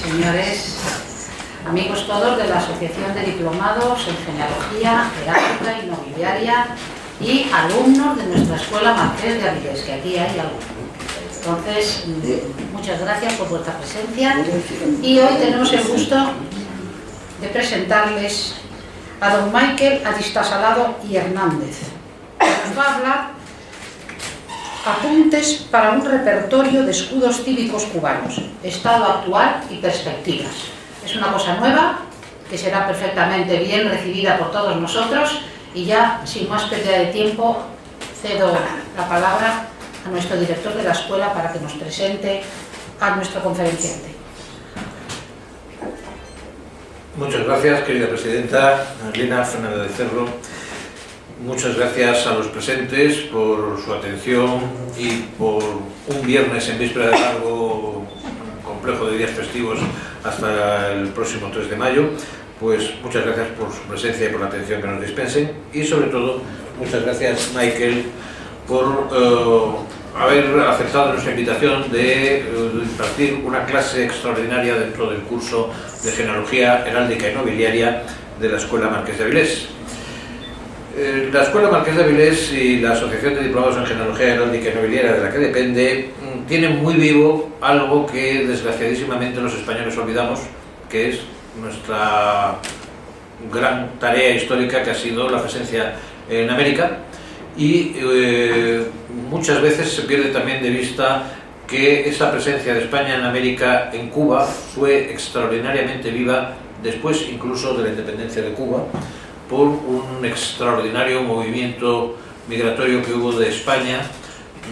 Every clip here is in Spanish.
señores, amigos todos de la Asociación de Diplomados en Genealogía, Heráldica y Nobiliaria y alumnos de nuestra Escuela Marqués de Avilés, que aquí hay algunos. Entonces, muchas gracias por vuestra presencia y hoy tenemos el gusto de presentarles a don Michael Aristasalado y Hernández, que nos va a hablar apuntes para un repertorio de escudos cívicos cubanos, estado actual y perspectivas. Es una cosa nueva que será perfectamente bien recibida por todos nosotros y ya, sin más pérdida de tiempo, cedo la palabra a nuestro director de la escuela para que nos presente a nuestro conferenciante. Muchas gracias, querida presidenta Angelina Fernández de Cerro. Muchas gracias a los presentes por su atención y por un viernes en víspera de largo complejo de días festivos hasta el próximo 3 de mayo. Pues muchas gracias por su presencia y por la atención que nos dispensen y sobre todo muchas gracias, Michael, por haber aceptado nuestra invitación de impartir una clase extraordinaria dentro del curso de Genealogía Heráldica y Nobiliaria de la Escuela Marqués de Avilés. La Escuela Marqués de Avilés y la Asociación de Diplomados en Genealogía Heráldica y Nobiliaria de la que depende tienen muy vivo algo que desgraciadísimamente los españoles olvidamos, que es nuestra gran tarea histórica que ha sido la presencia en América y muchas veces se pierde también de vista que esa presencia de España en América, en Cuba, fue extraordinariamente viva después incluso de la independencia de Cuba, por un extraordinario movimiento migratorio que hubo de España,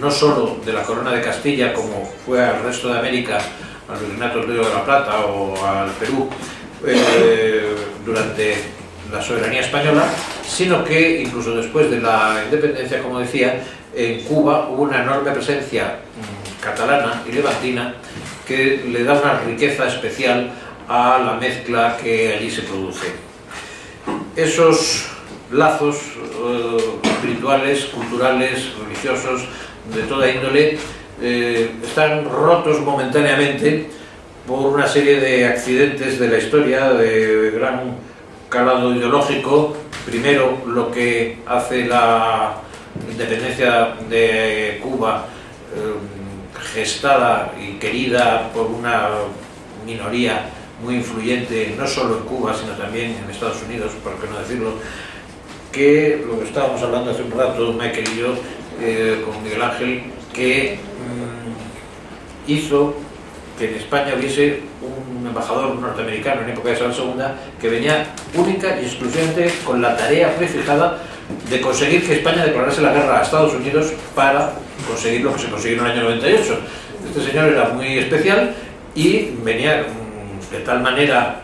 no solo de la Corona de Castilla, como fue al resto de América, al Virreinato del Río de la Plata o al Perú, durante la soberanía española, sino que incluso después de la independencia, como decía, en Cuba hubo una enorme presencia catalana y levantina que le da una riqueza especial a la mezcla que allí se produce. Esos lazos espirituales, culturales, religiosos, de toda índole, están rotos momentáneamente por una serie de accidentes de la historia de gran calado ideológico. Primero, lo que hace la independencia de Cuba, gestada y querida por una minoría muy influyente, no solo en Cuba, sino también en Estados Unidos, por qué no decirlo, que lo que estábamos hablando hace un rato, Michael y yo, con Miguel Ángel, que hizo que en España hubiese un embajador norteamericano en época de Isabel II que venía única y exclusivamente con la tarea prefijada de conseguir que España declarase la guerra a Estados Unidos para conseguir lo que se consiguió en el año 98. Este señor era muy especial y venía de tal manera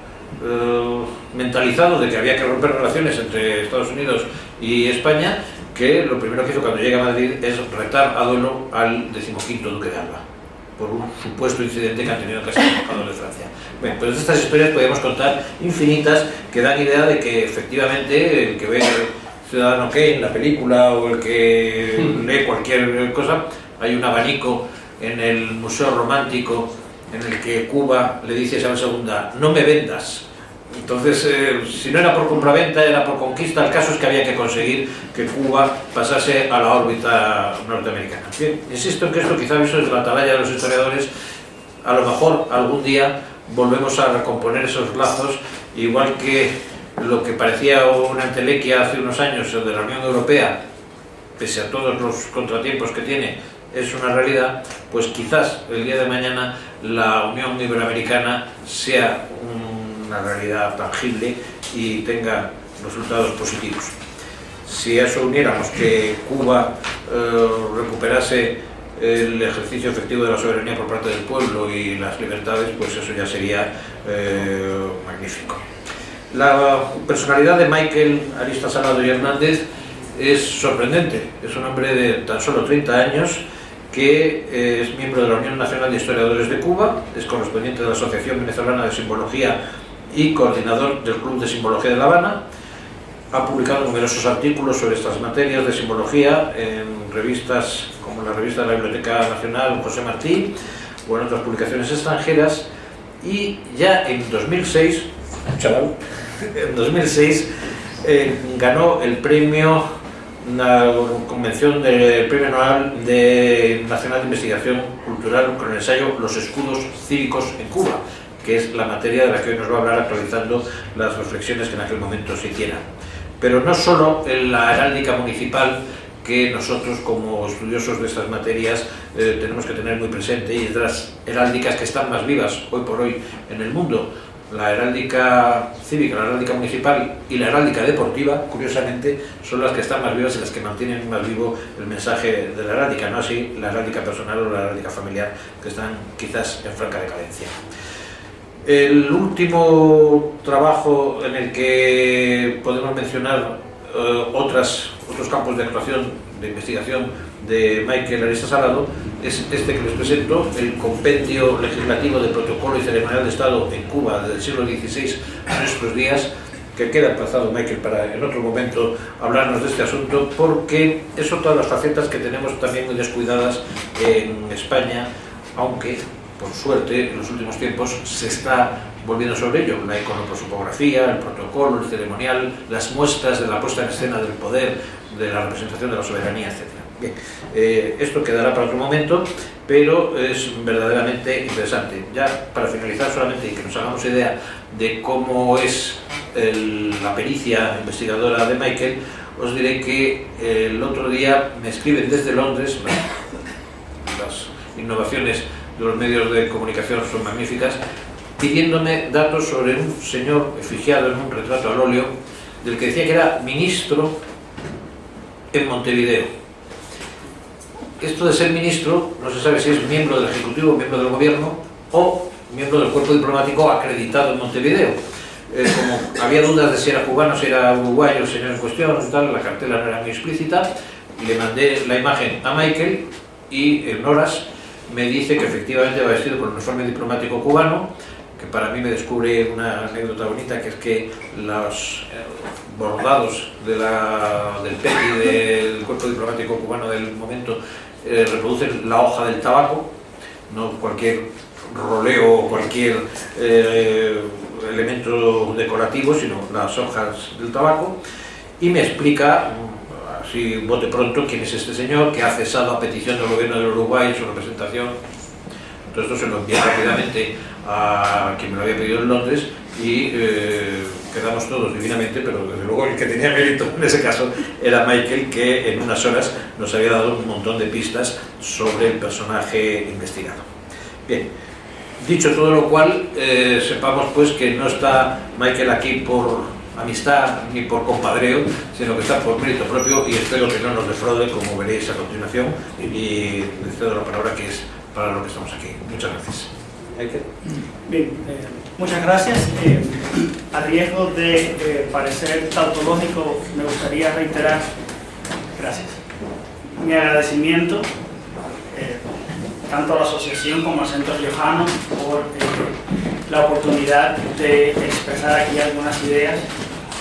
mentalizado de que había que romper relaciones entre Estados Unidos y España, que lo primero que hizo cuando llega a Madrid es retar a duelo al 15º duque de Alba por un supuesto incidente que han tenido que ser embajador de Francia. Bueno, pues de estas historias podemos contar infinitas que dan idea de que efectivamente el que ve Ciudadano Kane, la película, o el que lee cualquier cosa, hay un abanico en el Museo Romántico en el que Cuba le dice a Isabel II, no me vendas. Entonces, si no era por compraventa, era por conquista. El caso es que había que conseguir que Cuba pasase a la órbita norteamericana. Bien, insisto en que esto quizá visto desde la atalaya de los historiadores, a lo mejor algún día volvemos a recomponer esos lazos, igual que lo que parecía una entelequia hace unos años de la Unión Europea, pese a todos los contratiempos que tiene, es una realidad. Pues quizás el día de mañana la Unión Iberoamericana sea una realidad tangible y tenga resultados positivos. Si a eso uniéramos que Cuba recuperase el ejercicio efectivo de la soberanía por parte del pueblo y las libertades, pues eso ya sería magnífico. La personalidad de Michael Aristasalado y Hernández es sorprendente. Es un hombre de tan solo 30 años que es miembro de la Unión Nacional de Historiadores de Cuba, es correspondiente de la Asociación Venezolana de Simbología y coordinador del Club de Simbología de La Habana. Ha publicado numerosos artículos sobre estas materias de simbología en revistas como la revista de la Biblioteca Nacional José Martí o en otras publicaciones extranjeras, y ya en 2006, chaval, en 2006 ganó el premio, una convención del Premio Anual Nacional de Investigación Cultural con el ensayo Los escudos cívicos en Cuba, que es la materia de la que hoy nos va a hablar, actualizando las reflexiones que en aquel momento se hicieran. Pero no solo en la heráldica municipal, que nosotros como estudiosos de estas materias tenemos que tener muy presente, y otras heráldicas que están más vivas hoy por hoy en el mundo. La heráldica cívica, la heráldica municipal y la heráldica deportiva, curiosamente, son las que están más vivas y las que mantienen más vivo el mensaje de la heráldica, no así la heráldica personal o la heráldica familiar, que están quizás en franca decadencia. El último trabajo en el que podemos mencionar otros campos de actuación, de investigación de Michael Arista Salado, es este que les presento, el Compendio Legislativo de Protocolo y Ceremonial de Estado en Cuba desde el siglo XVI a nuestros días, que queda emplazado, Michael, para en otro momento hablarnos de este asunto, porque es otra de las facetas que tenemos también muy descuidadas en España, aunque por suerte en los últimos tiempos se está volviendo sobre ello. La iconoprosopografía, el protocolo, el ceremonial, las muestras de la puesta en escena del poder, de la representación de la soberanía, etc. Bien, esto quedará para otro momento, pero es verdaderamente interesante. Ya para finalizar solamente, y que nos hagamos idea de cómo es la pericia investigadora de Michael, os diré que el otro día me escriben desde Londres, las innovaciones de los medios de comunicación son magníficas, pidiéndome datos sobre un señor efigiado en un retrato al óleo, del que decía que era ministro en Montevideo. Esto de ser ministro no se sabe si es miembro del Ejecutivo, miembro del Gobierno o miembro del cuerpo diplomático acreditado en Montevideo. Como había dudas de si era cubano, si era uruguayo el señor en cuestión y tal, la cartela no era muy explícita, le mandé la imagen a Michael y en horas me dice que efectivamente va vestido con el uniforme diplomático cubano, que para mí me descubre una anécdota bonita, que es que los bordados del PETI del cuerpo diplomático cubano del momento reproducen la hoja del tabaco, no cualquier roleo o cualquier elemento decorativo, sino las hojas del tabaco, y me explica así bote pronto quién es este señor, que ha cesado a petición del gobierno del Uruguay en su representación. Todo esto se lo envié rápidamente a quien me lo había pedido en Londres y quedamos todos divinamente, pero desde luego el que tenía mérito en ese caso era Michael, que en unas horas nos había dado un montón de pistas sobre el personaje investigado. Bien, dicho todo lo cual, sepamos pues que no está Michael aquí por amistad ni por compadreo, sino que está por mérito propio, y espero que no nos defraude, como veréis a continuación, y le cedo la palabra, que es para lo que estamos aquí. Muchas gracias. Bien, muchas gracias. A riesgo de parecer tautológico, me gustaría reiterar, gracias, mi agradecimiento tanto a la asociación como al Centro Riojano por la oportunidad de expresar aquí algunas ideas.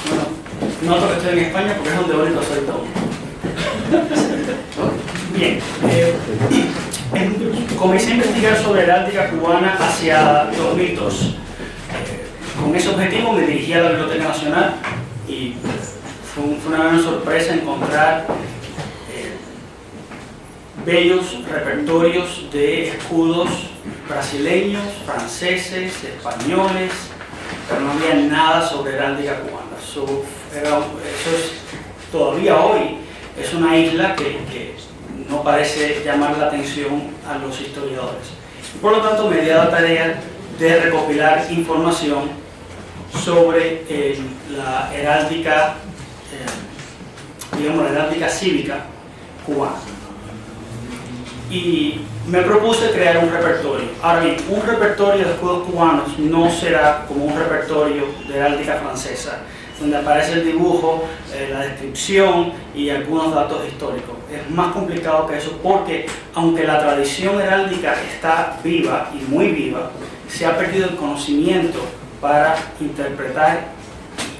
Bueno, noto que estoy en España porque es donde único soy todo. Bien, comencé a investigar sobre heráldica cubana hacia 2002. Con ese objetivo me dirigí a la Biblioteca Nacional y fue una gran sorpresa encontrar bellos repertorios de escudos brasileños, franceses, españoles, pero no había nada sobre heráldica cubana. Eso es, todavía hoy es una isla que no parece llamar la atención a los historiadores. Por lo tanto, me di a la tarea de recopilar información sobre la heráldica, digamos, la heráldica cívica cubana. Y me propuse crear un repertorio. Ahora bien, un repertorio de escudos cubanos no será como un repertorio de heráldica francesa, donde aparece el dibujo, la descripción y algunos datos históricos. Es más complicado que eso porque, aunque la tradición heráldica está viva y muy viva, se ha perdido el conocimiento para interpretar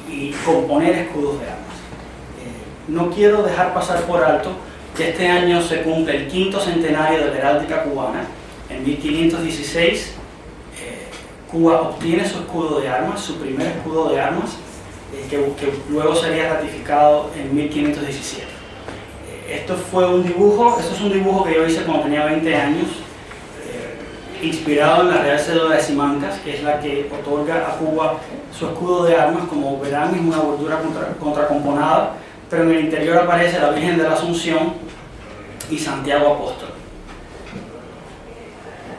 y componer escudos de armas. No quiero dejar pasar por alto que este año se cumple el 5º centenario de la heráldica cubana. En 1516, Cuba obtiene su escudo de armas, su primer escudo de armas, que luego sería ratificado en 1517. Esto es un dibujo que yo hice cuando tenía 20 años, inspirado en la Real Cédula de Simancas, que es la que otorga a Cuba su escudo de armas. Como verán, es una bordura contracomponada, pero en el interior aparece la Virgen de la Asunción y Santiago Apóstol.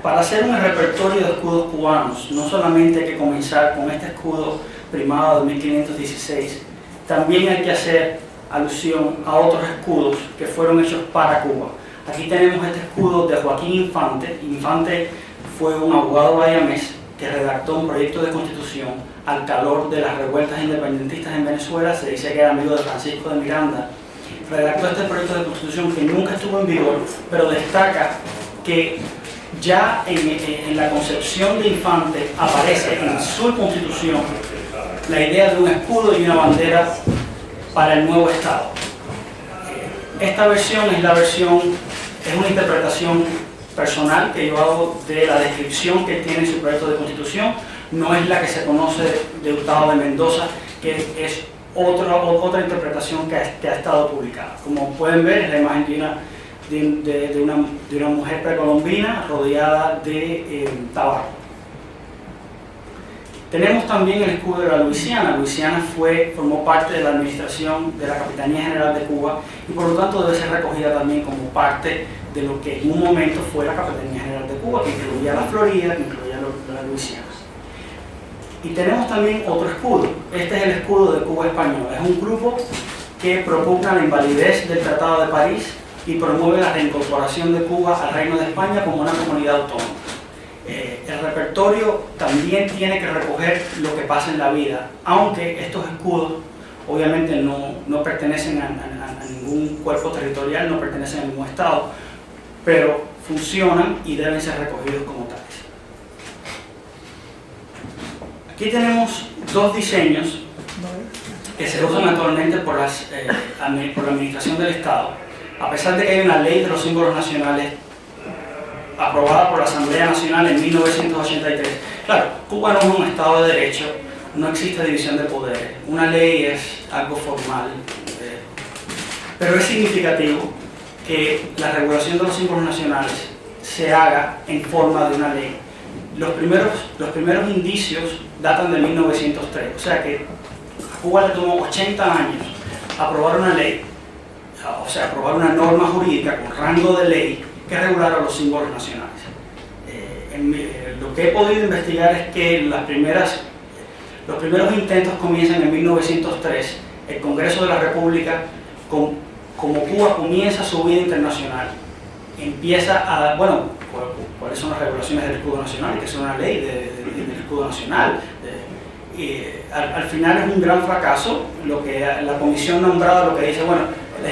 Para hacer un repertorio de escudos cubanos, no solamente hay que comenzar con este escudo primado de 1516, también hay que hacer alusión a otros escudos que fueron hechos para Cuba. Aquí tenemos este escudo de Joaquín Infante. Infante fue un abogado guayamés que redactó un proyecto de constitución al calor de las revueltas independentistas en Venezuela. Se dice que era amigo de Francisco de Miranda. Redactó este proyecto de constitución que nunca estuvo en vigor, pero destaca que ya en la concepción de Infante aparece en su constitución la idea de un escudo y una bandera para el nuevo Estado. Esta versión es una interpretación personal que yo hago de la descripción que tiene su proyecto de constitución. No es la que se conoce de Hurtado de Mendoza, que es otra interpretación que ha estado publicada. Como pueden ver, es la imagen de una mujer precolombina rodeada de tabaco. Tenemos también el escudo de la Luisiana. Luisiana formó parte de la administración de la Capitanía General de Cuba y por lo tanto debe ser recogida también como parte de lo que en un momento fue la Capitanía General de Cuba, que incluía la Florida, que incluía la Luisiana. Y tenemos también otro escudo. Este es el escudo de Cuba Española. Es un grupo que propugna la invalidez del Tratado de París y promueve la reincorporación de Cuba al Reino de España como una comunidad autónoma. El repertorio también tiene que recoger lo que pasa en la vida, aunque estos escudos obviamente no pertenecen a ningún cuerpo territorial, no pertenecen a ningún estado, pero funcionan y deben ser recogidos como tales. Aquí tenemos dos diseños que se usan actualmente por la Administración del Estado, a pesar de que hay una ley de los símbolos nacionales aprobada por la Asamblea Nacional en 1983. Claro, Cuba no es un Estado de Derecho, no existe división de poderes, una ley es algo formal, pero es significativo que la regulación de los símbolos nacionales se haga en forma de una ley. Los primeros indicios datan de 1903, o sea que a Cuba le tomó 80 años aprobar una ley, o sea, aprobar una norma jurídica con rango de ley que regulara los símbolos nacionales. Lo que he podido investigar es que los primeros intentos comienzan en 1903. El Congreso de la República, como Cuba comienza su vida internacional, empieza a, ¿cuáles son las regulaciones del escudo nacional? Que es una ley del escudo nacional. Al final es un gran fracaso. La comisión nombrada lo que dice, el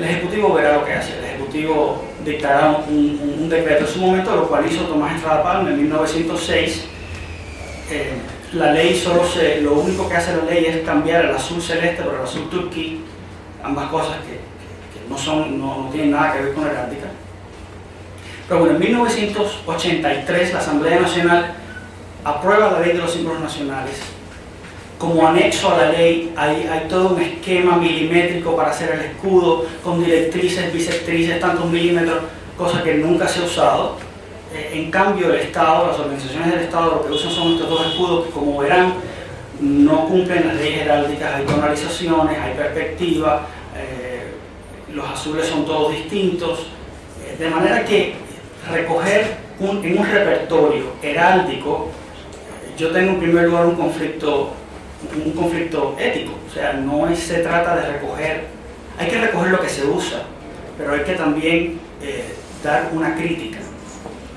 Ejecutivo verá lo que hace. El Ejecutivo dictará un decreto en su momento, lo cual hizo Tomás Estrada Palma en 1906. La ley lo único que hace la ley es cambiar el azul celeste por el azul turquí, ambas cosas que no tienen nada que ver con la heráldica. Pero en 1983 la Asamblea Nacional aprueba la ley de los símbolos nacionales. Como anexo a la ley hay todo un esquema milimétrico para hacer el escudo, con directrices, bisectrices, tantos milímetros, cosa que nunca se ha usado. En cambio, el Estado, las organizaciones del Estado, lo que usan son estos dos escudos que, como verán, no cumplen las leyes heráldicas. Hay tonalizaciones, hay perspectiva, los azules son todos distintos, de manera que recoger en un repertorio heráldico, yo tengo en primer lugar un conflicto ético. O sea, se trata de recoger, hay que recoger lo que se usa, pero hay que también dar una crítica.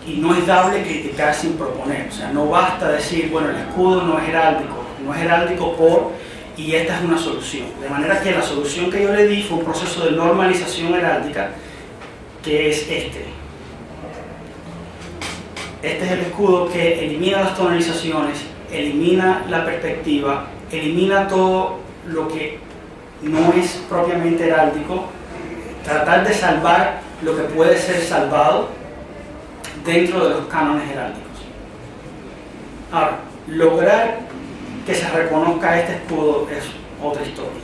Y no es dable criticar sin proponer. O sea, no basta decir, el escudo no es heráldico y esta es una solución. De manera que la solución que yo le di fue un proceso de normalización heráldica, que es este. Este es el escudo que elimina las tonalizaciones, elimina la perspectiva, elimina todo lo que no es propiamente heráldico, tratar de salvar lo que puede ser salvado dentro de los cánones heráldicos. Ahora, lograr que se reconozca este escudo es otra historia,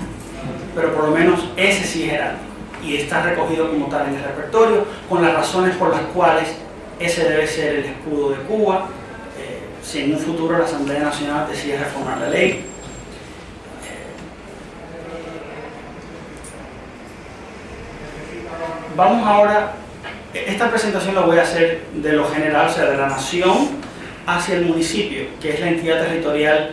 pero por lo menos ese sí es heráldico y está recogido como tal en el repertorio, con las razones por las cuales ese debe ser el escudo de Cuba, si en un futuro la Asamblea Nacional decide reformar la ley. Vamos ahora, esta presentación la voy a hacer de lo general, o sea, de la nación hacia el municipio, que es la entidad territorial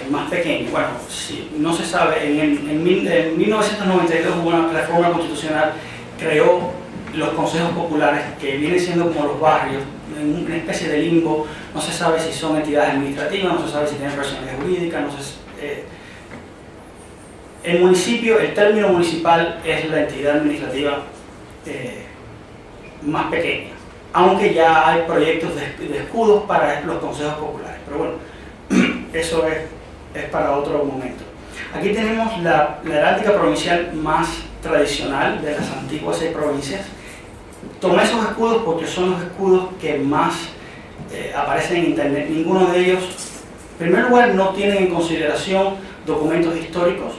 más pequeña. Bueno, si no se sabe, en 1992 hubo una reforma constitucional, creó los consejos populares, que vienen siendo como los barrios, en una especie de limbo. No se sabe si son entidades administrativas, no se sabe si tienen personalidad jurídica, no se, el municipio, el término municipal es la entidad administrativa más pequeña, aunque ya hay proyectos de escudos para los consejos populares, pero bueno, eso es para otro momento. Aquí tenemos la heráldica provincial más tradicional de las antiguas 6 provincias. Tomé esos escudos porque son los escudos que más aparecen en internet. Ninguno de ellos, en primer lugar, no tienen en consideración documentos históricos,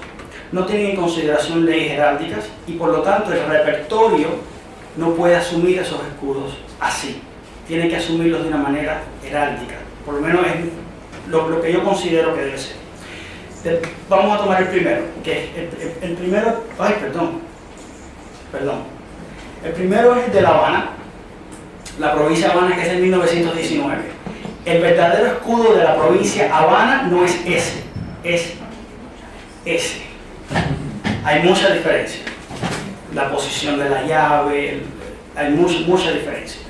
no tienen en consideración leyes heráldicas y por lo tanto el repertorio no puede asumir esos escudos así. Tiene que asumirlos de una manera heráldica, por lo menos es lo que yo considero que debe ser. Vamos a tomar el primero, que es el primero, el primero es de La Habana, la provincia de Habana, que es de 1919. El verdadero escudo de la provincia Habana no es ese, es ese. Hay mucha diferencia. La posición de la llave, hay mucha diferencia.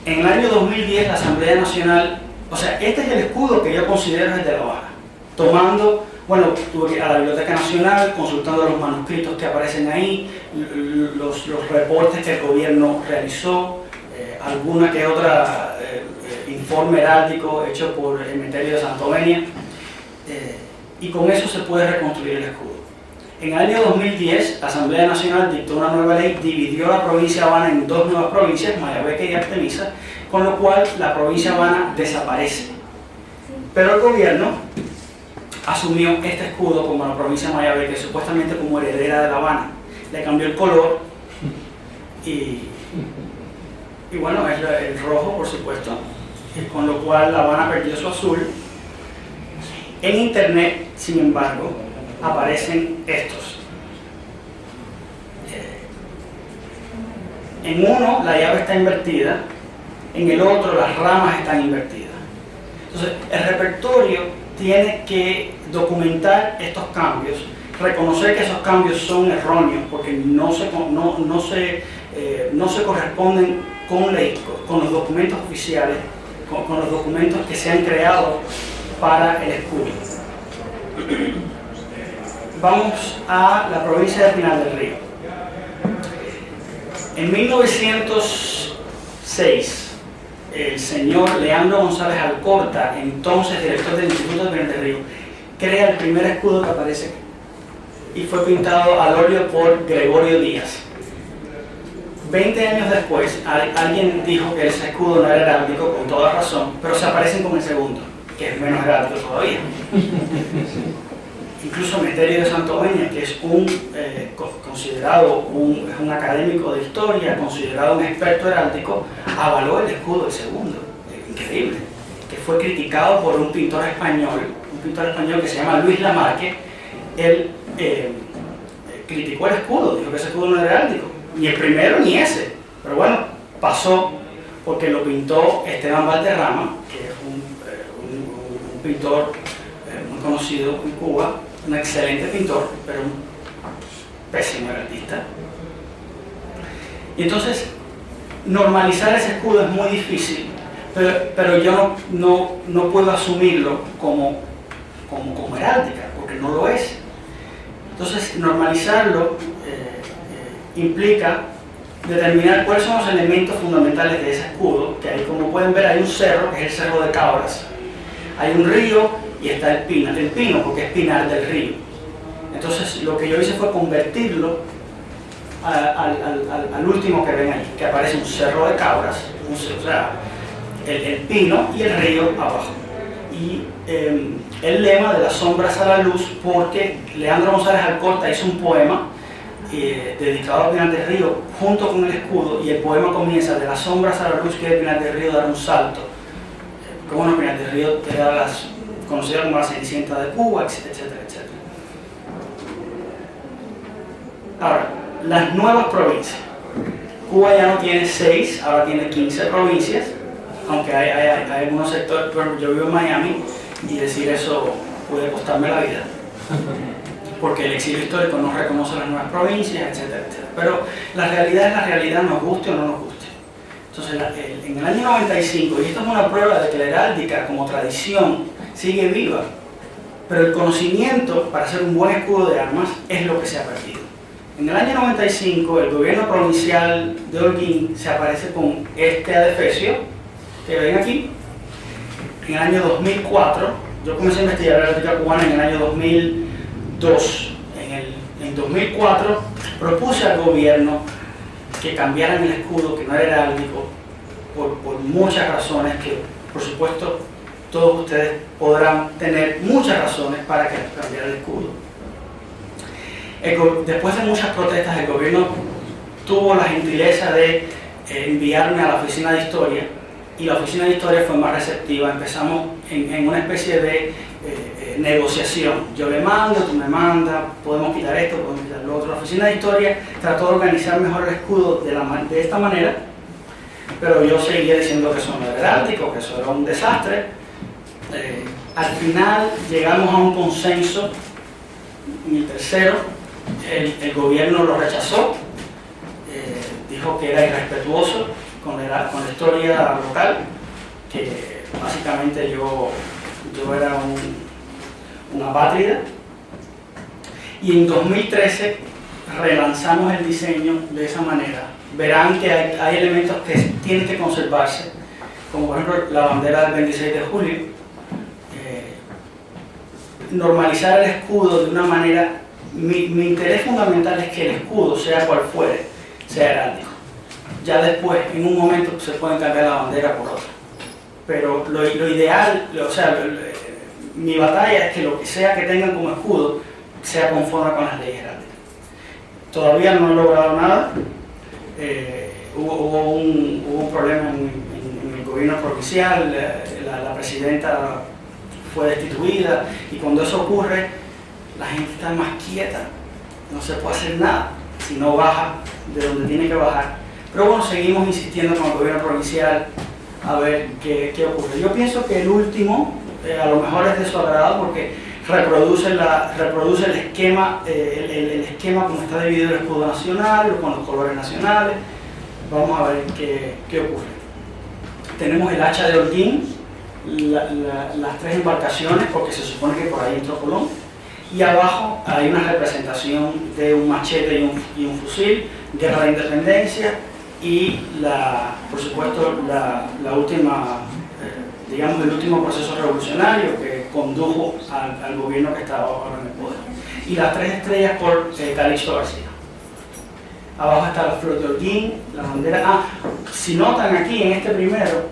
En el año 2010 la Asamblea Nacional, o sea, este es el escudo que yo considero el de La Habana. Tomando, bueno, tuve que ir a la Biblioteca Nacional, consultando los manuscritos que aparecen ahí, los reportes que el gobierno realizó, alguna que otra informe heráldico hecho por Emeterio de Santovenia, y con eso se puede reconstruir el escudo. En el año 2010, la Asamblea Nacional dictó una nueva ley, dividió la provincia de Habana en 2 nuevas provincias, Mayabeque y Artemisa, con lo cual la provincia de Habana desaparece. Pero el gobierno asumió este escudo como la provincia de Mayabeque, supuestamente como heredera de La Habana. Le cambió el color y bueno, es el rojo, por supuesto, y con lo cual La Habana perdió su azul. En internet, sin embargo, aparecen estos. En uno la llave está invertida, en el otro las ramas están invertidas. Entonces, el repertorio tiene que documentar estos cambios, reconocer que esos cambios son erróneos porque no se corresponden con los documentos oficiales, con los documentos que se han creado para el escudo. Vamos a la provincia de Pinar del Río. En 1906, el señor Leandro González Alcorta, entonces director del Instituto de Pinar del Río, crea el primer escudo que aparece y fue pintado al óleo por Gregorio Díaz. 20 años después, alguien dijo que ese escudo no era heráldico, con toda razón, pero se aparecen con el segundo, que es menos heráldico todavía. Incluso Emeterio de Santovenia, que es considerado un académico de historia, considerado un experto heráldico, avaló el escudo del segundo. Increíble. Que fue criticado por un pintor español que se llama Luis Lamarque. Él criticó el escudo, dijo que ese escudo no era heráldico. Ni el primero ni ese. Pero bueno, pasó porque lo pintó Esteban Valderrama, que es un pintor muy conocido en Cuba, un excelente pintor, pero un pésimo artista. Y entonces, normalizar ese escudo es muy difícil, pero yo no puedo asumirlo como heráldica, porque no lo es. Entonces, normalizarlo implica determinar cuáles son los elementos fundamentales de ese escudo, que ahí, como pueden ver, hay un cerro, que es el Cerro de Cabras, hay un río y está el pino, porque es Pinar del Río. Entonces, lo que yo hice fue convertirlo al último que ven ahí, que aparece un Cerro de Cabras, o sea, el pino y el río abajo. Y el lema de las sombras a la luz, porque Leandro González Alcorta hizo un poema dedicado a Pinar del Río junto con el escudo, y el poema comienza: de las sombras a la luz quiere Pinar del Río dar un salto. Como bueno, Pinar del Río era conocida como la Cenicienta de Cuba, etcétera, etcétera, etcétera. Ahora, las nuevas provincias. Cuba ya no tiene 6, ahora tiene 15 provincias, aunque hay algunos sectores. Bueno, yo vivo en Miami y decir eso puede costarme la vida, porque el exilio histórico no reconoce las nuevas provincias, etcétera, etcétera. Pero la realidad es la realidad, nos guste o no nos guste. Entonces, en el año 95, y esto es una prueba de que la heráldica como tradición sigue viva, pero el conocimiento para hacer un buen escudo de armas es lo que se ha perdido. En el año 95, el gobierno provincial de Holguín se aparece con este adefesio que ven aquí. En el año 2004, yo comencé a investigar la heráldica cubana en el año 2002. En 2004 propuse al gobierno que cambiaran el escudo, que no era heráldico, por muchas razones que, por supuesto, todos ustedes podrán tener muchas razones para cambiar el escudo. Después de muchas protestas, el gobierno tuvo la gentileza de enviarme a la oficina de historia, y la oficina de historia fue más receptiva. Empezamos en una especie de negociación. Yo le mando, tú me mandas, podemos quitar esto, podemos quitar lo otro. La oficina de historia trató de organizar mejor el escudo de esta manera, pero yo seguía diciendo que eso no era heráldico, que eso era un desastre. Al final llegamos a un consenso, y el tercero, el gobierno lo rechazó, dijo que era irrespetuoso con la historia local, que básicamente yo era una apátrida. Y en 2013 relanzamos el diseño de esa manera. Verán que hay elementos que tienen que conservarse, como por ejemplo la bandera del 26 de julio. Normalizar el escudo de una manera. Mi interés fundamental es que el escudo, sea cual fuere, sea heráldico. Ya después, en un momento, se pueden cambiar la bandera por otra. Pero lo ideal, mi batalla es que lo que sea que tengan como escudo sea conforme con las leyes heráldicas. Todavía no he logrado nada. Hubo un problema en el gobierno provincial, la presidenta fue destituida, y cuando eso ocurre, la gente está más quieta, no se puede hacer nada si no baja de donde tiene que bajar. Pero bueno, seguimos insistiendo con el gobierno provincial a ver qué ocurre. Yo pienso que el último, a lo mejor es de su agrado, porque reproduce el esquema, el esquema como está dividido el escudo nacional, con los colores nacionales. Vamos a ver qué ocurre. Tenemos el hacha de Holguín, las 3 embarcaciones, porque se supone que por ahí entró Colón, y abajo hay una representación de un machete y un fusil, guerra de independencia, y por supuesto la última, digamos, el último proceso revolucionario que condujo al gobierno que estaba ahora en el poder. Y las 3 estrellas por Calixto García. Abajo está la flor de Holguín, la bandera. Si notan aquí en este primero,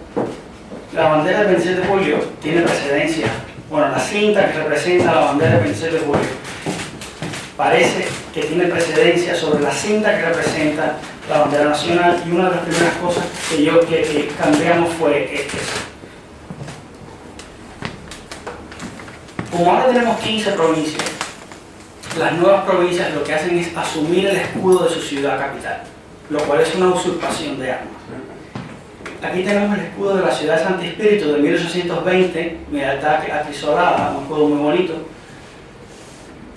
la bandera del 27 de julio tiene precedencia. Bueno, la cinta que representa la bandera del 27 de julio parece que tiene precedencia sobre la cinta que representa la bandera nacional, y una de las primeras cosas que cambiamos fue esto. Como ahora tenemos 15 provincias, las nuevas provincias lo que hacen es asumir el escudo de su ciudad capital, lo cual es una usurpación de armas. Aquí tenemos el escudo de la ciudad de Santi Espíritu de 1820, medalla acrisolada, un escudo muy bonito,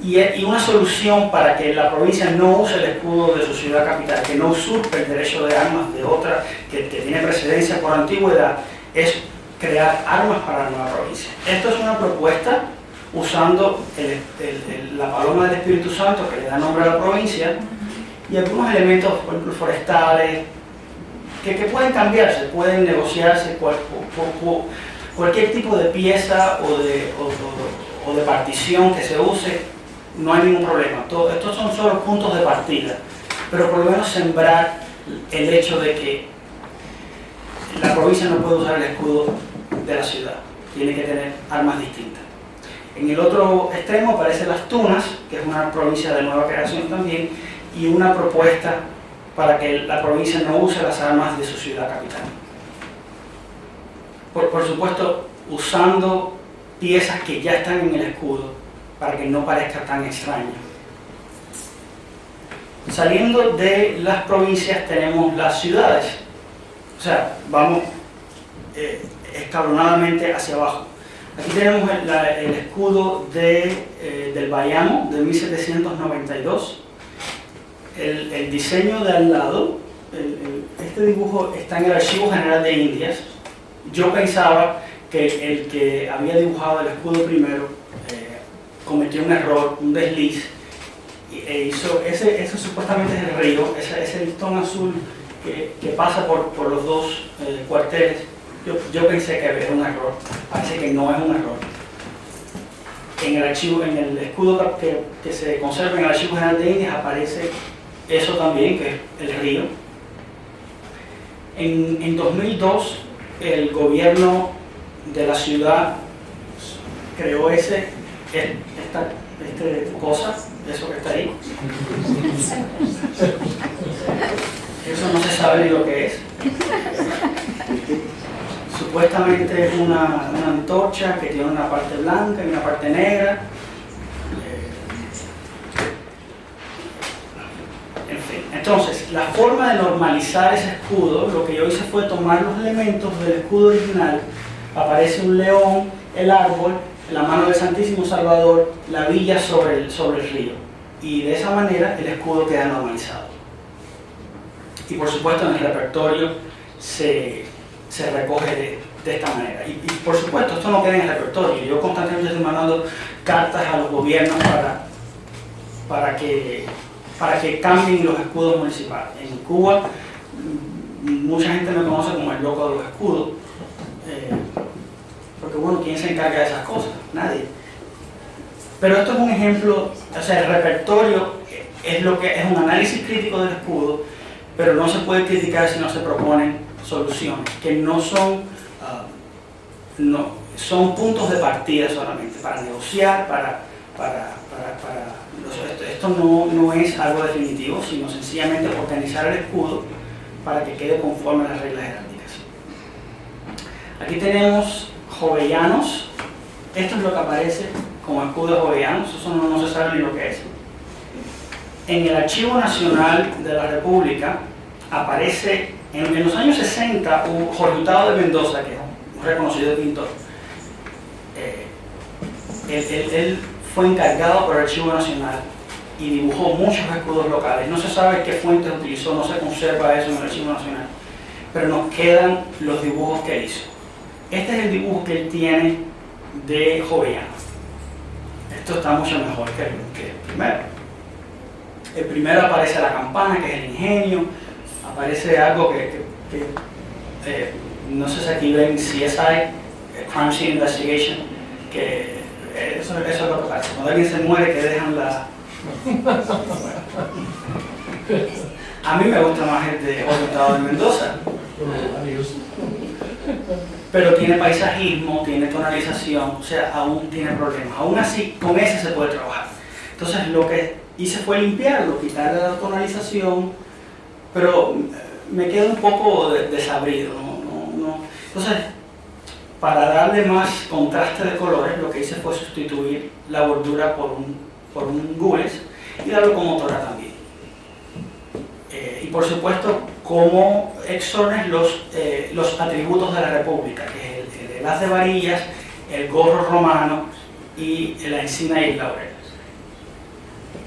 y una solución para que la provincia no use el escudo de su ciudad capital, que no usurpe el derecho de armas de otra que tiene precedencia por antigüedad, es crear armas para la nueva provincia. Esto es una propuesta usando la paloma del Espíritu Santo, que le da nombre a la provincia, y algunos elementos, por ejemplo, forestales, que pueden cambiarse, pueden negociarse, cualquier tipo de pieza o de partición que se use, no hay ningún problema. Estos son solo puntos de partida, pero por lo menos sembrar el hecho de que la provincia no puede usar el escudo de la ciudad, tiene que tener armas distintas. En el otro extremo aparecen las Tunas, que es una provincia de nueva creación también, y una propuesta para que la provincia no use las armas de su ciudad capital. Por supuesto, usando piezas que ya están en el escudo, para que no parezca tan extraño. Saliendo de las provincias tenemos las ciudades, o sea, vamos escalonadamente hacia abajo. Aquí tenemos el escudo del Bayamo de 1792. El diseño de al lado, este dibujo está en el Archivo General de Indias. Yo pensaba que el que había dibujado el escudo primero cometió un error, un desliz, e hizo, eso supuestamente es el río, ese listón azul que pasa por los dos cuarteles. Yo pensé que era un error, parece que no es un error. En el escudo que se conserva en el Archivo General de Indias aparece eso también, que es el río. En 2002 el gobierno de la ciudad creó esta cosa, eso que está ahí. Eso no se sabe ni lo que es. Supuestamente es una antorcha que tiene una parte blanca y una parte negra. En fin, entonces, la forma de normalizar ese escudo, lo que yo hice fue tomar los elementos del escudo original. Aparece un león, el árbol, la mano del Santísimo Salvador, la villa sobre el río. Y de esa manera el escudo queda normalizado. Y por supuesto en el repertorio se recoge de esta manera. Y por supuesto esto no queda en el repertorio. Yo constantemente estoy mandando cartas a los gobiernos para que cambien los escudos municipales. En Cuba mucha gente me conoce como el loco de los escudos. Porque bueno, ¿quién se encarga de esas cosas? Nadie. Pero esto es un ejemplo, o sea, el repertorio es un análisis crítico del escudo, pero no se puede criticar si no se proponen soluciones, que no son, son puntos de partida solamente, para negociar, esto no es algo definitivo, sino sencillamente organizar el escudo para que quede conforme a las reglas heráldicas. Aquí tenemos jovellanos. Esto es lo que aparece como escudo de jovellanos, eso no se sabe ni lo que es. En el Archivo Nacional de la República aparece, en los años 60, Jorge Hurtado de Mendoza, que es un reconocido pintor, él fue encargado por el Archivo Nacional y dibujó muchos escudos locales. No se sabe qué fuentes utilizó, no se conserva eso en el Archivo Nacional, pero nos quedan los dibujos que él hizo. Este es el dibujo que él tiene de Jovellanos. Esto está mucho mejor que el primero. El primero aparece la campana, que es el ingenio, aparece algo que no sé si aquí ven CSI, Crime Scene Investigation, que eso es lo que pasa. Cuando alguien se muere, que dejan la... A mí me gusta más el de Jorge Hurtado de Mendoza. Pero tiene paisajismo, tiene tonalización, o sea, aún tiene problemas. Aún así, con ese se puede trabajar. Entonces, lo que hice fue limpiarlo, quitarle la tonalización, pero me queda un poco desabrido. Entonces, para darle más contraste de colores, lo que hice fue sustituir la bordura por un gules y darlo con motora también. Y por supuesto, como exones los atributos de la República, que es el haz de varillas, el gorro romano y la encina y el laurel.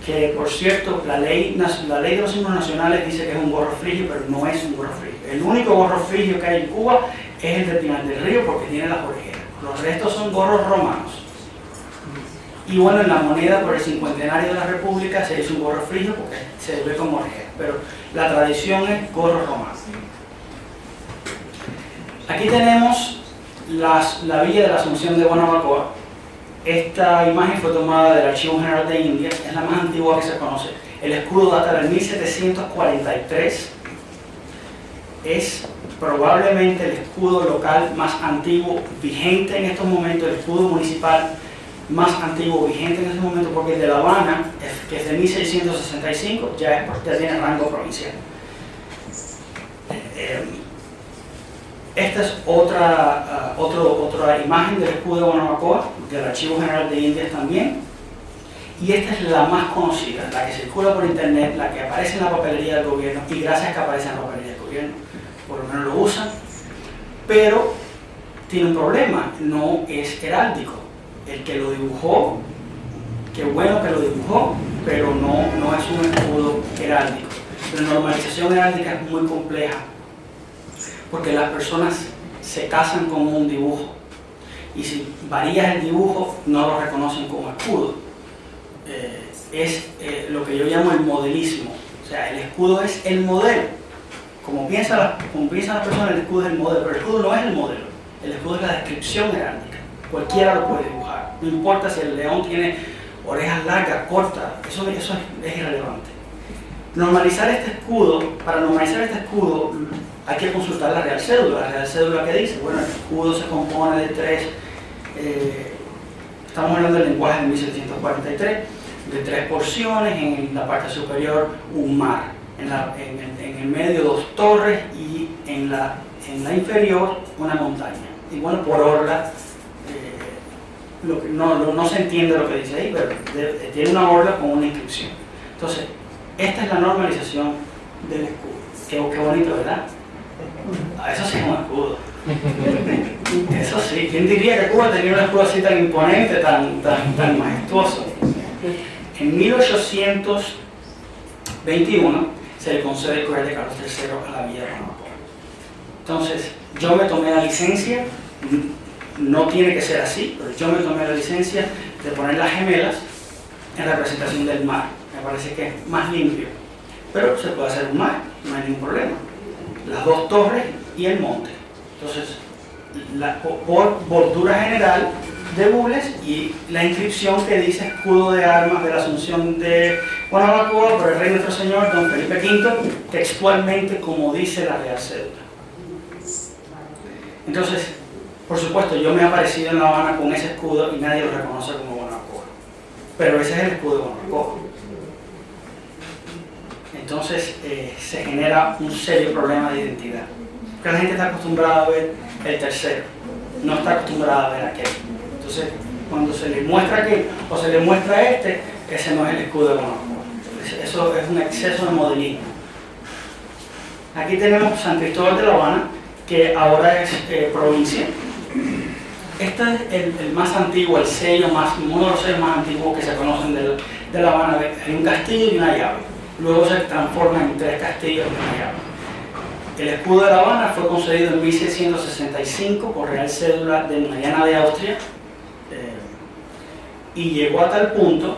Que por cierto, la ley de los símbolos nacionales dice que es un gorro frigio, pero no es un gorro frigio. El único gorro frigio que hay en Cuba es el de Pinar del Río, porque tiene las orejeras. Los restos son gorros romanos. Y bueno, en la moneda por el cincuentenario de la República se hizo un gorro frigio porque se ve como orejera, pero la tradición es gorro romano. Aquí tenemos la villa de la Asunción de Guanabacoa. Esta imagen fue tomada del Archivo General de Indias, es la más antigua que se conoce. El escudo data del 1743. es probablemente el escudo local más antiguo vigente en estos momentos, el escudo municipal más antiguo vigente en este momento, porque el de La Habana, que es de 1665, ya tiene rango provincial. Esta es otra imagen del escudo de Guanabacoa, del Archivo General de Indias también, y esta es la más conocida, la que circula por internet, la que aparece en la papelería del gobierno, y gracias a que aparece en la papelería del gobierno, por lo menos lo usan, pero tiene un problema, no es heráldico. El que lo dibujó, qué bueno que lo dibujó, pero no es un escudo heráldico. La normalización heráldica es muy compleja, porque las personas se casan con un dibujo, y si varías el dibujo, no lo reconocen como escudo. Es lo que yo llamo el modelismo, o sea, el escudo es el modelo. Como piensan las personas, el escudo es el modelo, pero el escudo no es el modelo, el escudo es la descripción heráldica. Cualquiera lo puede dibujar, no importa si el león tiene orejas largas, cortas, eso es irrelevante. Normalizar este escudo, para normalizar este escudo hay que consultar la Real Cédula que dice, bueno, el escudo se compone de estamos hablando del lenguaje de 1743, de 3 porciones, en la parte superior un mar, en el medio 2 torres y en la inferior una montaña. Y bueno, por orla, no se entiende lo que dice ahí, pero tiene una orla con una inscripción. Entonces, esta es la normalización del escudo. Qué bonito, ¿verdad? Eso sí es un escudo. Eso sí, ¿quién diría que Cuba tenía un escudo así tan imponente, tan majestuoso? En 1821 se le concede el Colegio de Carlos III a la Villa de Guanabacoa. Entonces, yo me tomé la licencia, no tiene que ser así, pero yo me tomé la licencia de poner las gemelas en representación del mar. Me parece que es más limpio, pero se puede hacer un mar, no hay ningún problema. Las 2 torres y el monte. Entonces, por bordura general de gules y la inscripción que dice escudo de armas de la Asunción de Guanabacoa por el rey nuestro señor don Felipe V, textualmente como dice la Real Cédula. Entonces, por supuesto, yo me he aparecido en La Habana con ese escudo y nadie lo reconoce como Guanabacoa, pero ese es el escudo de Guanabacoa. Entonces se genera un serio problema de identidad, porque la gente está acostumbrada a ver el tercero, no está acostumbrada a ver aquel. Entonces, cuando se le muestra aquel o se le muestra ese no es el escudo de Guanabacoa. Eso es un exceso de modelismo. Aquí tenemos San Cristóbal de La Habana, que ahora es provincia. Este es el más antiguo, uno de los sellos más antiguos que se conocen de La Habana. Hay un castillo y una llave. Luego se transforma en 3 castillos y una llave. El escudo de La Habana fue concedido en 1665 por Real Cédula de Mariana de Austria, y llegó a tal punto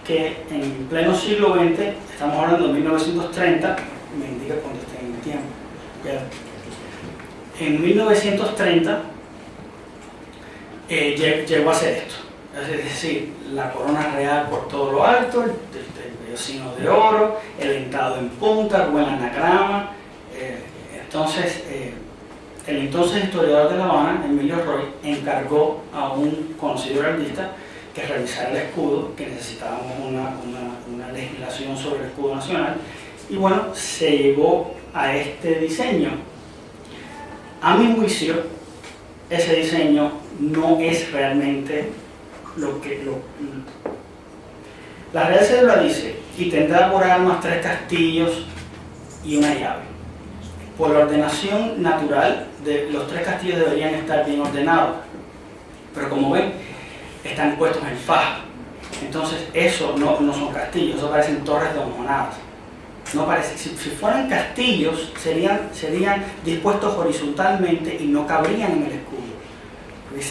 que en pleno siglo XX, estamos hablando de 1930, me indica cuando esté en el tiempo, en 1930 llegó a hacer esto, es decir, la corona real por todo lo alto, el vellocino de oro, el dentado en punta, buen anagrama. Entonces, el entonces historiador de La Habana, Emilio Roy, encargó a un conocido heraldista que revisara el escudo, que necesitábamos una legislación sobre el escudo nacional, y bueno, se llegó a este diseño. A mi juicio, ese diseño no es realmente la Real Cédula dice, y tendrá por armas 3 castillos y una llave. Por la ordenación natural, los 3 castillos deberían estar bien ordenados, pero como ven, están puestos en faja. Entonces, eso no son castillos, eso parecen torres domonadas. No parece, si fueran castillos, serían dispuestos horizontalmente y no cabrían en el escudo. O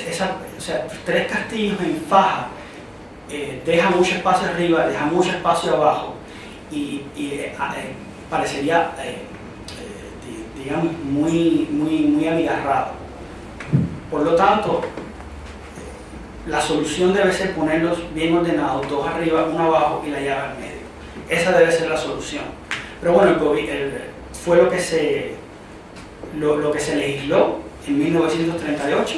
sea, 3 castillos en faja deja mucho espacio arriba, deja mucho espacio abajo y parecería digamos muy amigarrado. Por lo tanto, la solución debe ser ponerlos bien ordenados, 2 arriba, 1 abajo y la llave al medio. Esa debe ser la solución. Pero bueno, fue lo que se lo que se legisló en 1938,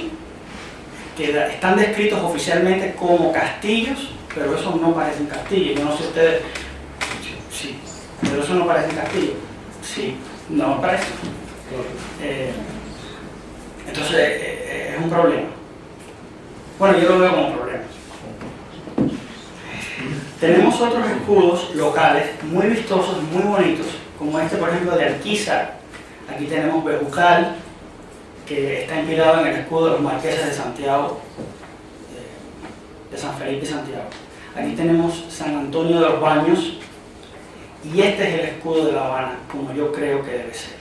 que están descritos oficialmente como castillos, pero eso no parecen castillos. Yo no sé ustedes, sí, pero eso no parece castillo. Sí, no me parece. Entonces es un problema. Bueno, yo lo veo como un problema. Tenemos otros escudos locales muy vistosos, muy bonitos, como este, por ejemplo, de Alquizar. Aquí tenemos Bejucal, que está inspirado en el escudo de los marqueses de Santiago, de San Felipe y Santiago. Aquí tenemos San Antonio de los Baños, y este es el escudo de La Habana, como yo creo que debe ser.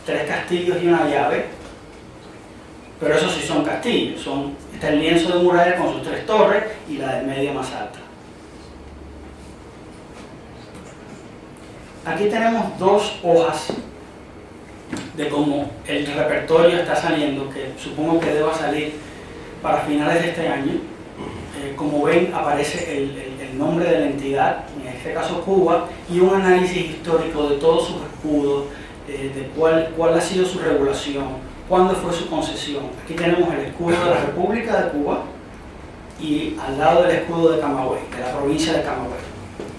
3 castillos y una llave, pero esos sí son castillos. Está el lienzo de muralla con sus 3 torres y la del medio más alta. Aquí tenemos 2 hojas de cómo el repertorio está saliendo, que supongo que deba salir para finales de este año. Como ven, aparece el nombre de la entidad, en este caso Cuba, y un análisis histórico de todos sus escudos, de cuál ha sido su regulación, cuándo fue su concesión. Aquí tenemos el escudo de la República de Cuba y al lado del escudo de Camagüey, de la provincia de Camagüey,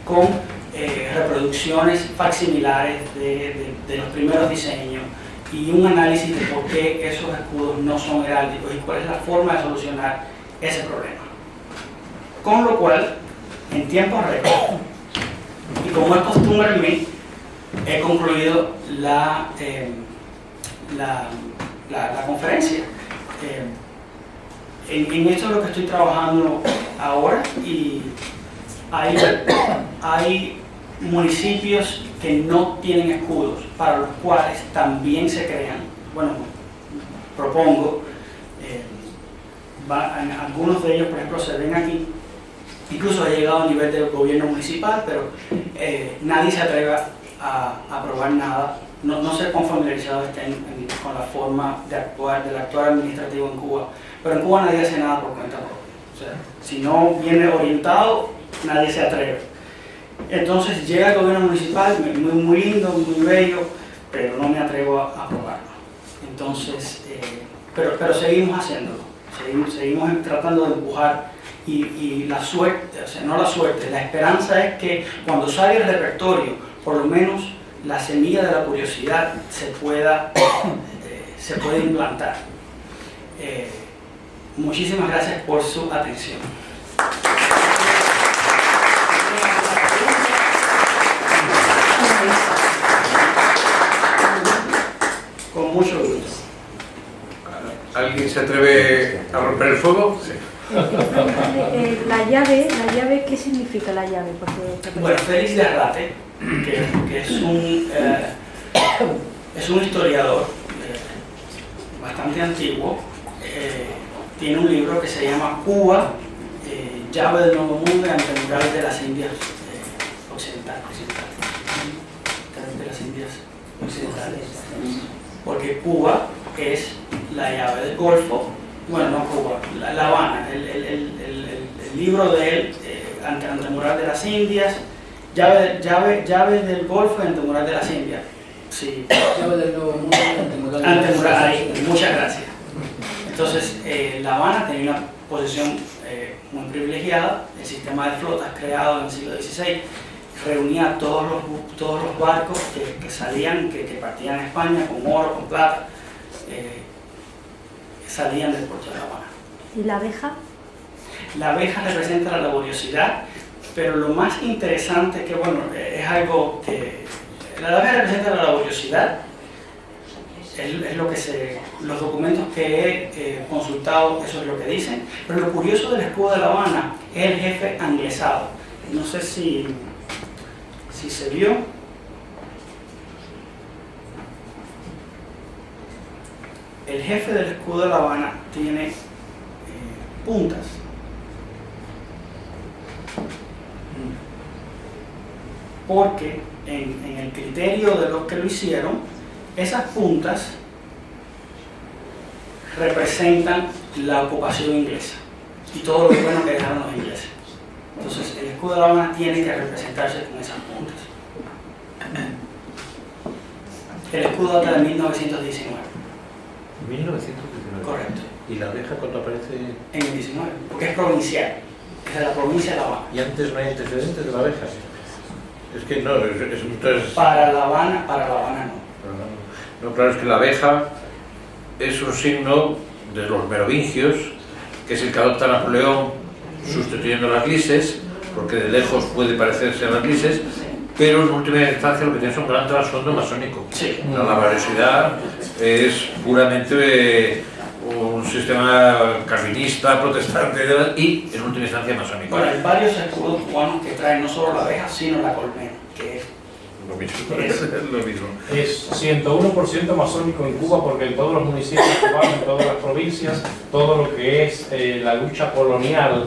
con reproducciones facsimilares de los primeros diseños y un análisis de por qué esos escudos no son heráldicos y cuál es la forma de solucionar ese problema. Con lo cual, en tiempo récord, y como es costumbre en mí, he concluido la conferencia. En esto es lo que estoy trabajando ahora, y hay municipios que no tienen escudos, para los cuales también se crean. Bueno, propongo, algunos de ellos, por ejemplo, se ven aquí. Incluso ha llegado a nivel del gobierno municipal, pero nadie se atreve a aprobar nada. No sé cuán familiarizado estén con la forma de actuar, del actuar administrativo en Cuba, pero en Cuba nadie hace nada por cuenta propia. O sea, si no viene orientado, nadie se atreve. Entonces llega el gobierno municipal, muy lindo, muy bello, pero no me atrevo a aprobarlo. Entonces, pero seguimos haciéndolo, seguimos tratando de empujar. Y la suerte, o sea, no la suerte, la esperanza es que cuando salga el repertorio, por lo menos la semilla de la curiosidad se pueda implantar. Muchísimas gracias por su atención. Con mucho gusto. ¿Alguien se atreve a romper el fuego? Sí. La llave, ¿qué significa la llave? Bueno, Félix de Arrate, que es un historiador bastante antiguo, tiene un libro que se llama Cuba, llave del Nuevo Mundo ante el mural de las Indias occidentales. Porque Cuba es la llave del Golfo. Bueno, no Cuba, La Habana, el libro de él, ante el mural de las Indias, llave del Golfo ante el mural de las Indias. Sí. Llave del Nuevo Mundo ante el mural, ahí, muchas gracias. Entonces, La Habana tenía una posición muy privilegiada. El sistema de flotas creado en el siglo XVI reunía a todos los barcos que salían, que partían a España con oro, con plata. Salían del puerto de La Habana. ¿Y la abeja? La abeja representa la laboriosidad, pero lo más interesante que, bueno, es algo que... La abeja representa la laboriosidad, es lo que los documentos que he consultado, eso es lo que dicen, pero lo curioso del escudo de La Habana es el jefe anglesado. No sé si se vio. El jefe del escudo de La Habana tiene puntas. Porque en el criterio de los que lo hicieron, esas puntas representan la ocupación inglesa y todo lo bueno que dejaron los ingleses. Entonces el escudo de La Habana tiene que representarse con esas puntas. El escudo data de 1919. 1919. Correcto. ¿Y la abeja cuando aparece? En el 19, porque es provincial, es de la provincia de La Habana. ¿Y antes no hay antecedentes de la abeja? Es que no, entonces... Para La Habana no. No, claro, es que la abeja es un signo de los merovingios, que es el que adopta Napoleón sustituyendo las lises, porque de lejos puede parecerse a las lises, pero en última instancia lo que tiene es un gran trasfondo masónico. Sí. La laboriosidad es puramente un sistema calvinista, protestante y en última instancia masónico. Bueno, hay varios escudos cubanos que traen no solo la abeja, sino la colmena, que es lo mismo. Es lo mismo. Es 101% masónico en Cuba, porque en todos los municipios cubanos, en todas las provincias, todo lo que es la lucha colonial,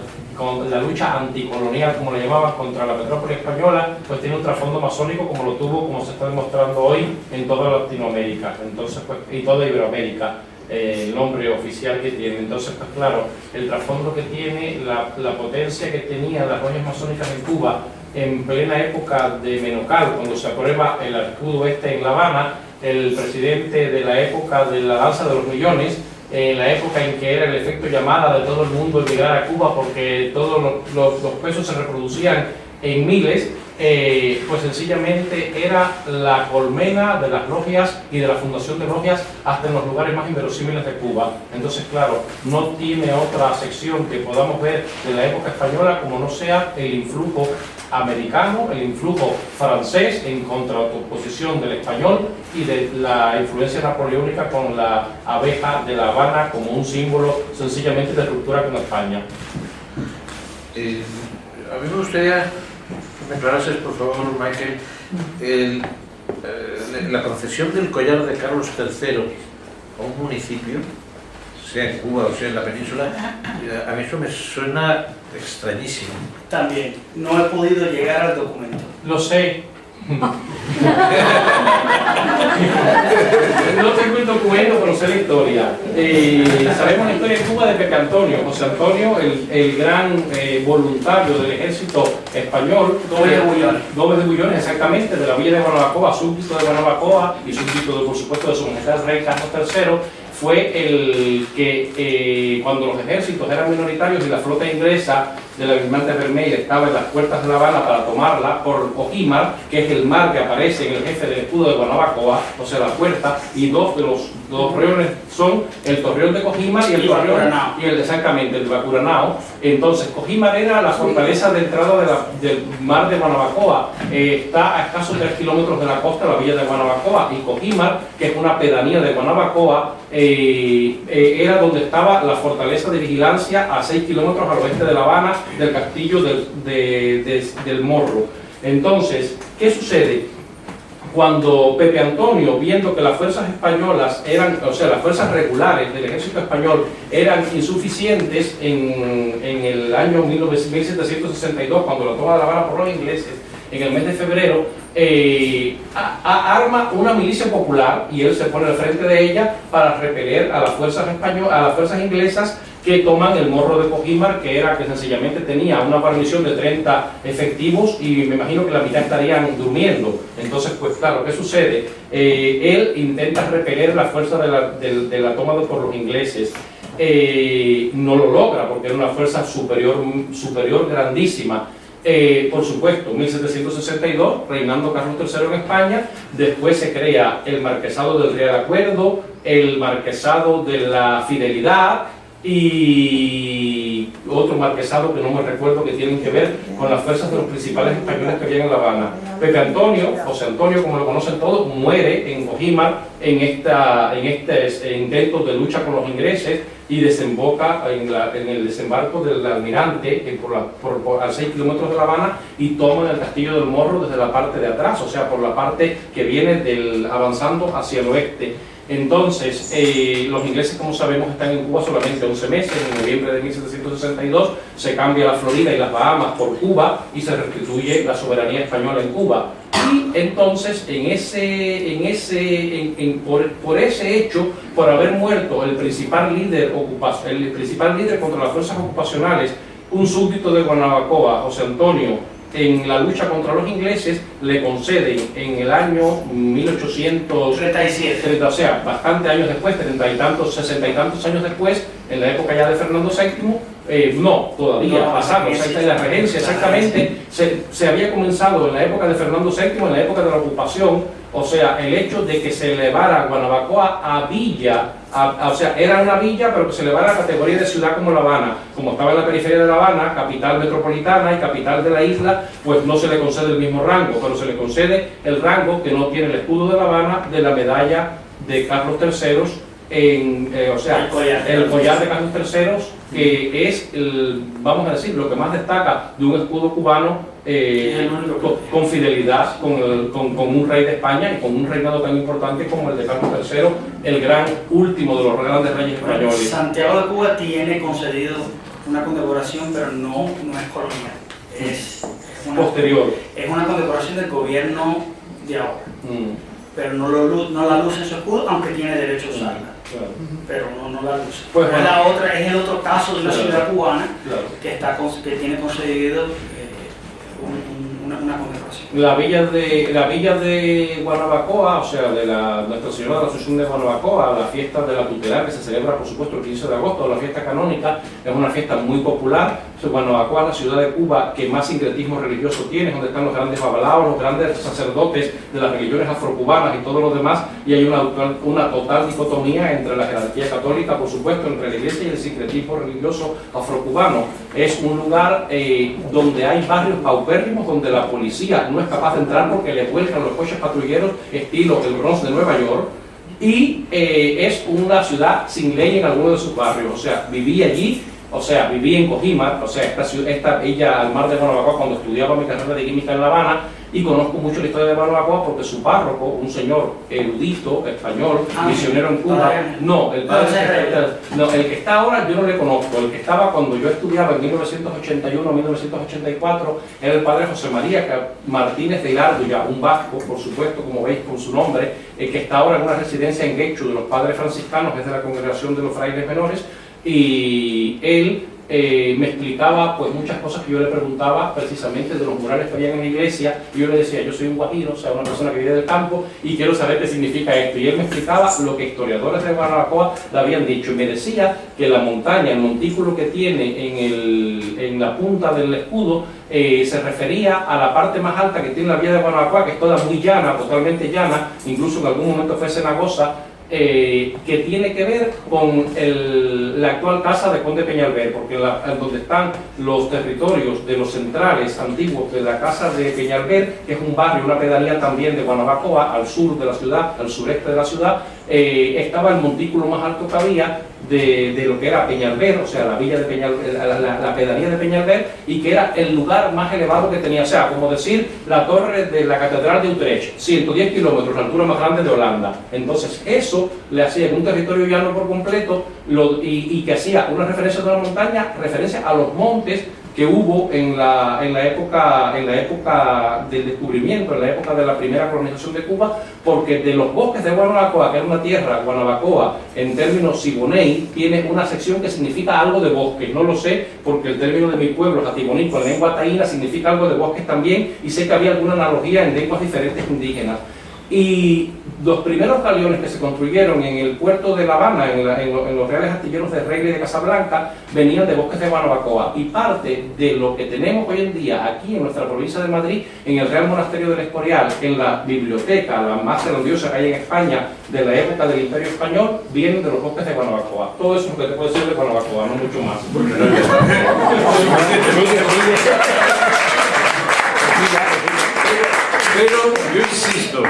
la lucha anticolonial, como le llamaban, contra la metrópoli española, pues tiene un trasfondo masónico, como lo tuvo, como se está demostrando hoy, en toda Latinoamérica, entonces, pues, y toda Iberoamérica, el nombre oficial que tiene. Entonces, pues claro, el trasfondo que tiene, la potencia que tenían las logias masónicas en Cuba, en plena época de Menocal, cuando se aprueba el escudo en La Habana, el presidente de la época de la danza de los millones, en la época en que era el efecto llamada de todo el mundo emigrar a Cuba porque todos los pesos se reproducían en miles, pues sencillamente era la colmena de las logias y de la fundación de logias hasta en los lugares más inverosímiles de Cuba. Entonces, claro, no tiene otra sección que podamos ver de la época española como no sea el influjo americano, el influjo francés en contraposición del español y de la influencia napoleónica con la abeja de La Habana como un símbolo sencillamente de ruptura con España. A mí me gustaría que me aclarases, por favor, Michael, la concesión del collar de Carlos III a un municipio, sea en Cuba o sea en la península, a mí eso me suena extrañísimo. también. No he podido llegar al documento. Lo sé. No tengo el documento, pero sé la historia. Sabemos la historia en Cuba de Pepe Antonio. José Antonio, el gran voluntario del ejército español, Gómez de Bullones, exactamente, de la villa de Guanabacoa, súbdito de Guanabacoa y súbdito, por supuesto, de su majestad el rey Carlos III, fue el que cuando los ejércitos eran minoritarios y la flota inglesa de la Almirante Vermell estaba en las puertas de La Habana para tomarla por Cojímar, que es el mar que aparece en el jefe del escudo de Guanabacoa, o sea, la puerta, y dos de los torreones son el torreón de Cojímar y el torreón exactamente, el de Bacuranao. Entonces, Cojímar era la fortaleza de entrada del mar de Guanabacoa, está a escasos 3 kilómetros de la costa, la villa de Guanabacoa, y Cojímar, que es una pedanía de Guanabacoa, era donde estaba la fortaleza de vigilancia a 6 kilómetros al oeste de La Habana, del castillo del Morro. Entonces, ¿qué sucede? Cuando Pepe Antonio, viendo que las fuerzas españolas eran, o sea, las fuerzas regulares del ejército español eran insuficientes en el año 1762, cuando la toma de La Habana por los ingleses, en el mes de febrero, arma una milicia popular y él se pone al frente de ella para repeler a las fuerzas españolas, a las fuerzas inglesas que toman el Morro de Cojímar, que sencillamente tenía una guarnición de 30 efectivos y me imagino que la mitad estarían durmiendo. Entonces, pues claro, ¿qué sucede? Él intenta repeler la fuerza de la toma por los ingleses. No lo logra porque era una fuerza superior grandísima. Por supuesto, 1762, reinando Carlos III en España, después se crea el Marquesado del Real Acuerdo, el Marquesado de la Fidelidad y otro marquesado que no me recuerdo, que tienen que ver con las fuerzas de los principales españoles que había en La Habana. Pepe Antonio, José Antonio, como lo conocen todos, muere en Cojímar en este intento de lucha con los ingleses y desemboca en el desembarco del Almirante a 6 kilómetros de La Habana y toman el castillo del Morro desde la parte de atrás, o sea, por la parte que viene avanzando hacia el oeste. Entonces, los ingleses, como sabemos, están en Cuba solamente 11 meses. En noviembre de 1762 se cambia la Florida y las Bahamas por Cuba y se restituye la soberanía española en Cuba. Y entonces, por ese hecho, por haber muerto el principal líder contra las fuerzas ocupacionales, un súbdito de Guanabacoa, José Antonio, en la lucha contra los ingleses, le conceden en el año 1837, o sea, bastante años después, 30 y tantos, 60 y tantos años después, en la época ya de Fernando VII, no, todavía pasamos, en la regencia exactamente, se había comenzado en la época de Fernando VII, en la época de la ocupación, o sea, el hecho de que se elevara Guanabacoa a villa, o sea, era una villa, pero que se elevara a la categoría de ciudad como La Habana, como estaba en la periferia de La Habana, capital metropolitana y capital de la isla, pues no se le concede el mismo rango, pero se le concede el rango que no tiene el escudo de La Habana de la medalla de Carlos III, o sea, el collar de Carlos III, que es, vamos a decir, lo que más destaca de un escudo cubano con fidelidad con un rey de España y con un reinado tan importante como el de Carlos III, el gran último de los grandes reyes españoles. Santiago de Cuba tiene concedido una condecoración, pero no es colonial, es posterior. Es una condecoración del gobierno de ahora, pero no la luce en su escudo, aunque tiene derecho a usarla. Claro. Pero no la luce. Pues bueno, es el otro caso de una ciudad cubana que tiene concedido una condecoración. La villa de Guanabacoa, o sea, de Nuestra Señora de la Asunción de Guanabacoa, la fiesta de la tutelar que se celebra por supuesto el 15 de agosto, la fiesta canónica, es una fiesta muy popular. Guanabacoa es la ciudad de Cuba que más sincretismo religioso tiene, es donde están los grandes babalaos, los grandes sacerdotes de las religiones afrocubanas y todo lo demás, y hay una total dicotomía entre la jerarquía católica, por supuesto, entre la iglesia y el sincretismo religioso afrocubano. Es un lugar donde hay barrios paupérrimos, donde la policía no es capaz de entrar porque le vuelcan los coches patrulleros estilo el Bronx de Nueva York, y es una ciudad sin ley en alguno de sus barrios. O sea, viví allí, o sea, viví en Cojima, o sea, ella al mar de Guanabacoa cuando estudiaba mi carrera de química en La Habana, y conozco mucho la historia de Guanabacoa porque su párroco, un señor erudito, español, misionero en Cuba, el que está ahora yo no le conozco, el que estaba cuando yo estudiaba en 1981-1984 era el padre José María Martínez de Hilardo, ya un vasco, por supuesto, como veis con su nombre, el que está ahora en una residencia en Guecho de los padres franciscanos, es de la congregación de los frailes menores, y él me explicaba pues muchas cosas que yo le preguntaba precisamente de los murales que había en la iglesia, y yo le decía, yo soy un guajiro, o sea, una persona que viene del campo y quiero saber qué significa esto, y él me explicaba lo que historiadores de Guanabacoa le habían dicho, y me decía que la montaña, el montículo que tiene en la punta del escudo, se refería a la parte más alta que tiene la villa de Guanabacoa, que es toda muy llana, totalmente llana, incluso en algún momento fue cenagosa, que tiene que ver con la actual casa de Conde Peñalver, porque donde están los territorios de los centrales antiguos de la casa de Peñalver, que es un barrio, una pedanía también de Guanabacoa, al sur de la ciudad, al sureste de la ciudad, estaba el montículo más alto que había de lo que era Peñalver, o sea, la villa de Peñalver, la pedanía de Peñalver, y que era el lugar más elevado que tenía, o sea, como decir la torre de la catedral de Utrecht, 110 kilómetros, la altura más grande de Holanda. Entonces eso le hacía en un territorio llano por completo, y que hacía una referencia de una montaña, referencia a los montes que hubo en la época del descubrimiento, en la época de la primera colonización de Cuba, porque de los bosques de Guanabacoa, que era una tierra, Guanabacoa, en términos siboney, tiene una sección que significa algo de bosque. No lo sé, porque el término de mi pueblo, jatiboní, con lengua taína, significa algo de bosques también, y sé que había alguna analogía en lenguas diferentes indígenas. Y los primeros galeones que se construyeron en el puerto de La Habana, en los reales astilleros de Regla y de Casablanca, venían de bosques de Guanabacoa, y parte de lo que tenemos hoy en día aquí en nuestra provincia de Madrid, en el Real Monasterio del Escorial, en la biblioteca, la más grandiosa que hay en España de la época del Imperio Español, vienen de los bosques de Guanabacoa. Todo eso es lo que te puedo decir de Guanabacoa, no mucho más. Pero yo insisto,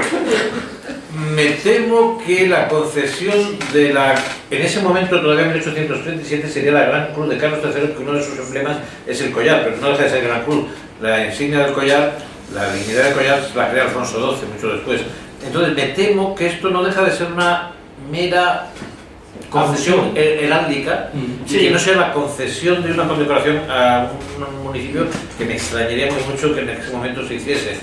me temo que la concesión de en ese momento, todavía en 1837, sería la Gran Cruz de Carlos III, que uno de sus emblemas es el collar, pero no deja de ser Gran Cruz. La insignia del collar, la dignidad del collar, la crea Alfonso XII, mucho después. Entonces me temo que esto no deja de ser una mera concesión heráldica, y que no sea la concesión de una condecoración a un municipio, que me extrañaría muy mucho que en ese momento se hiciese.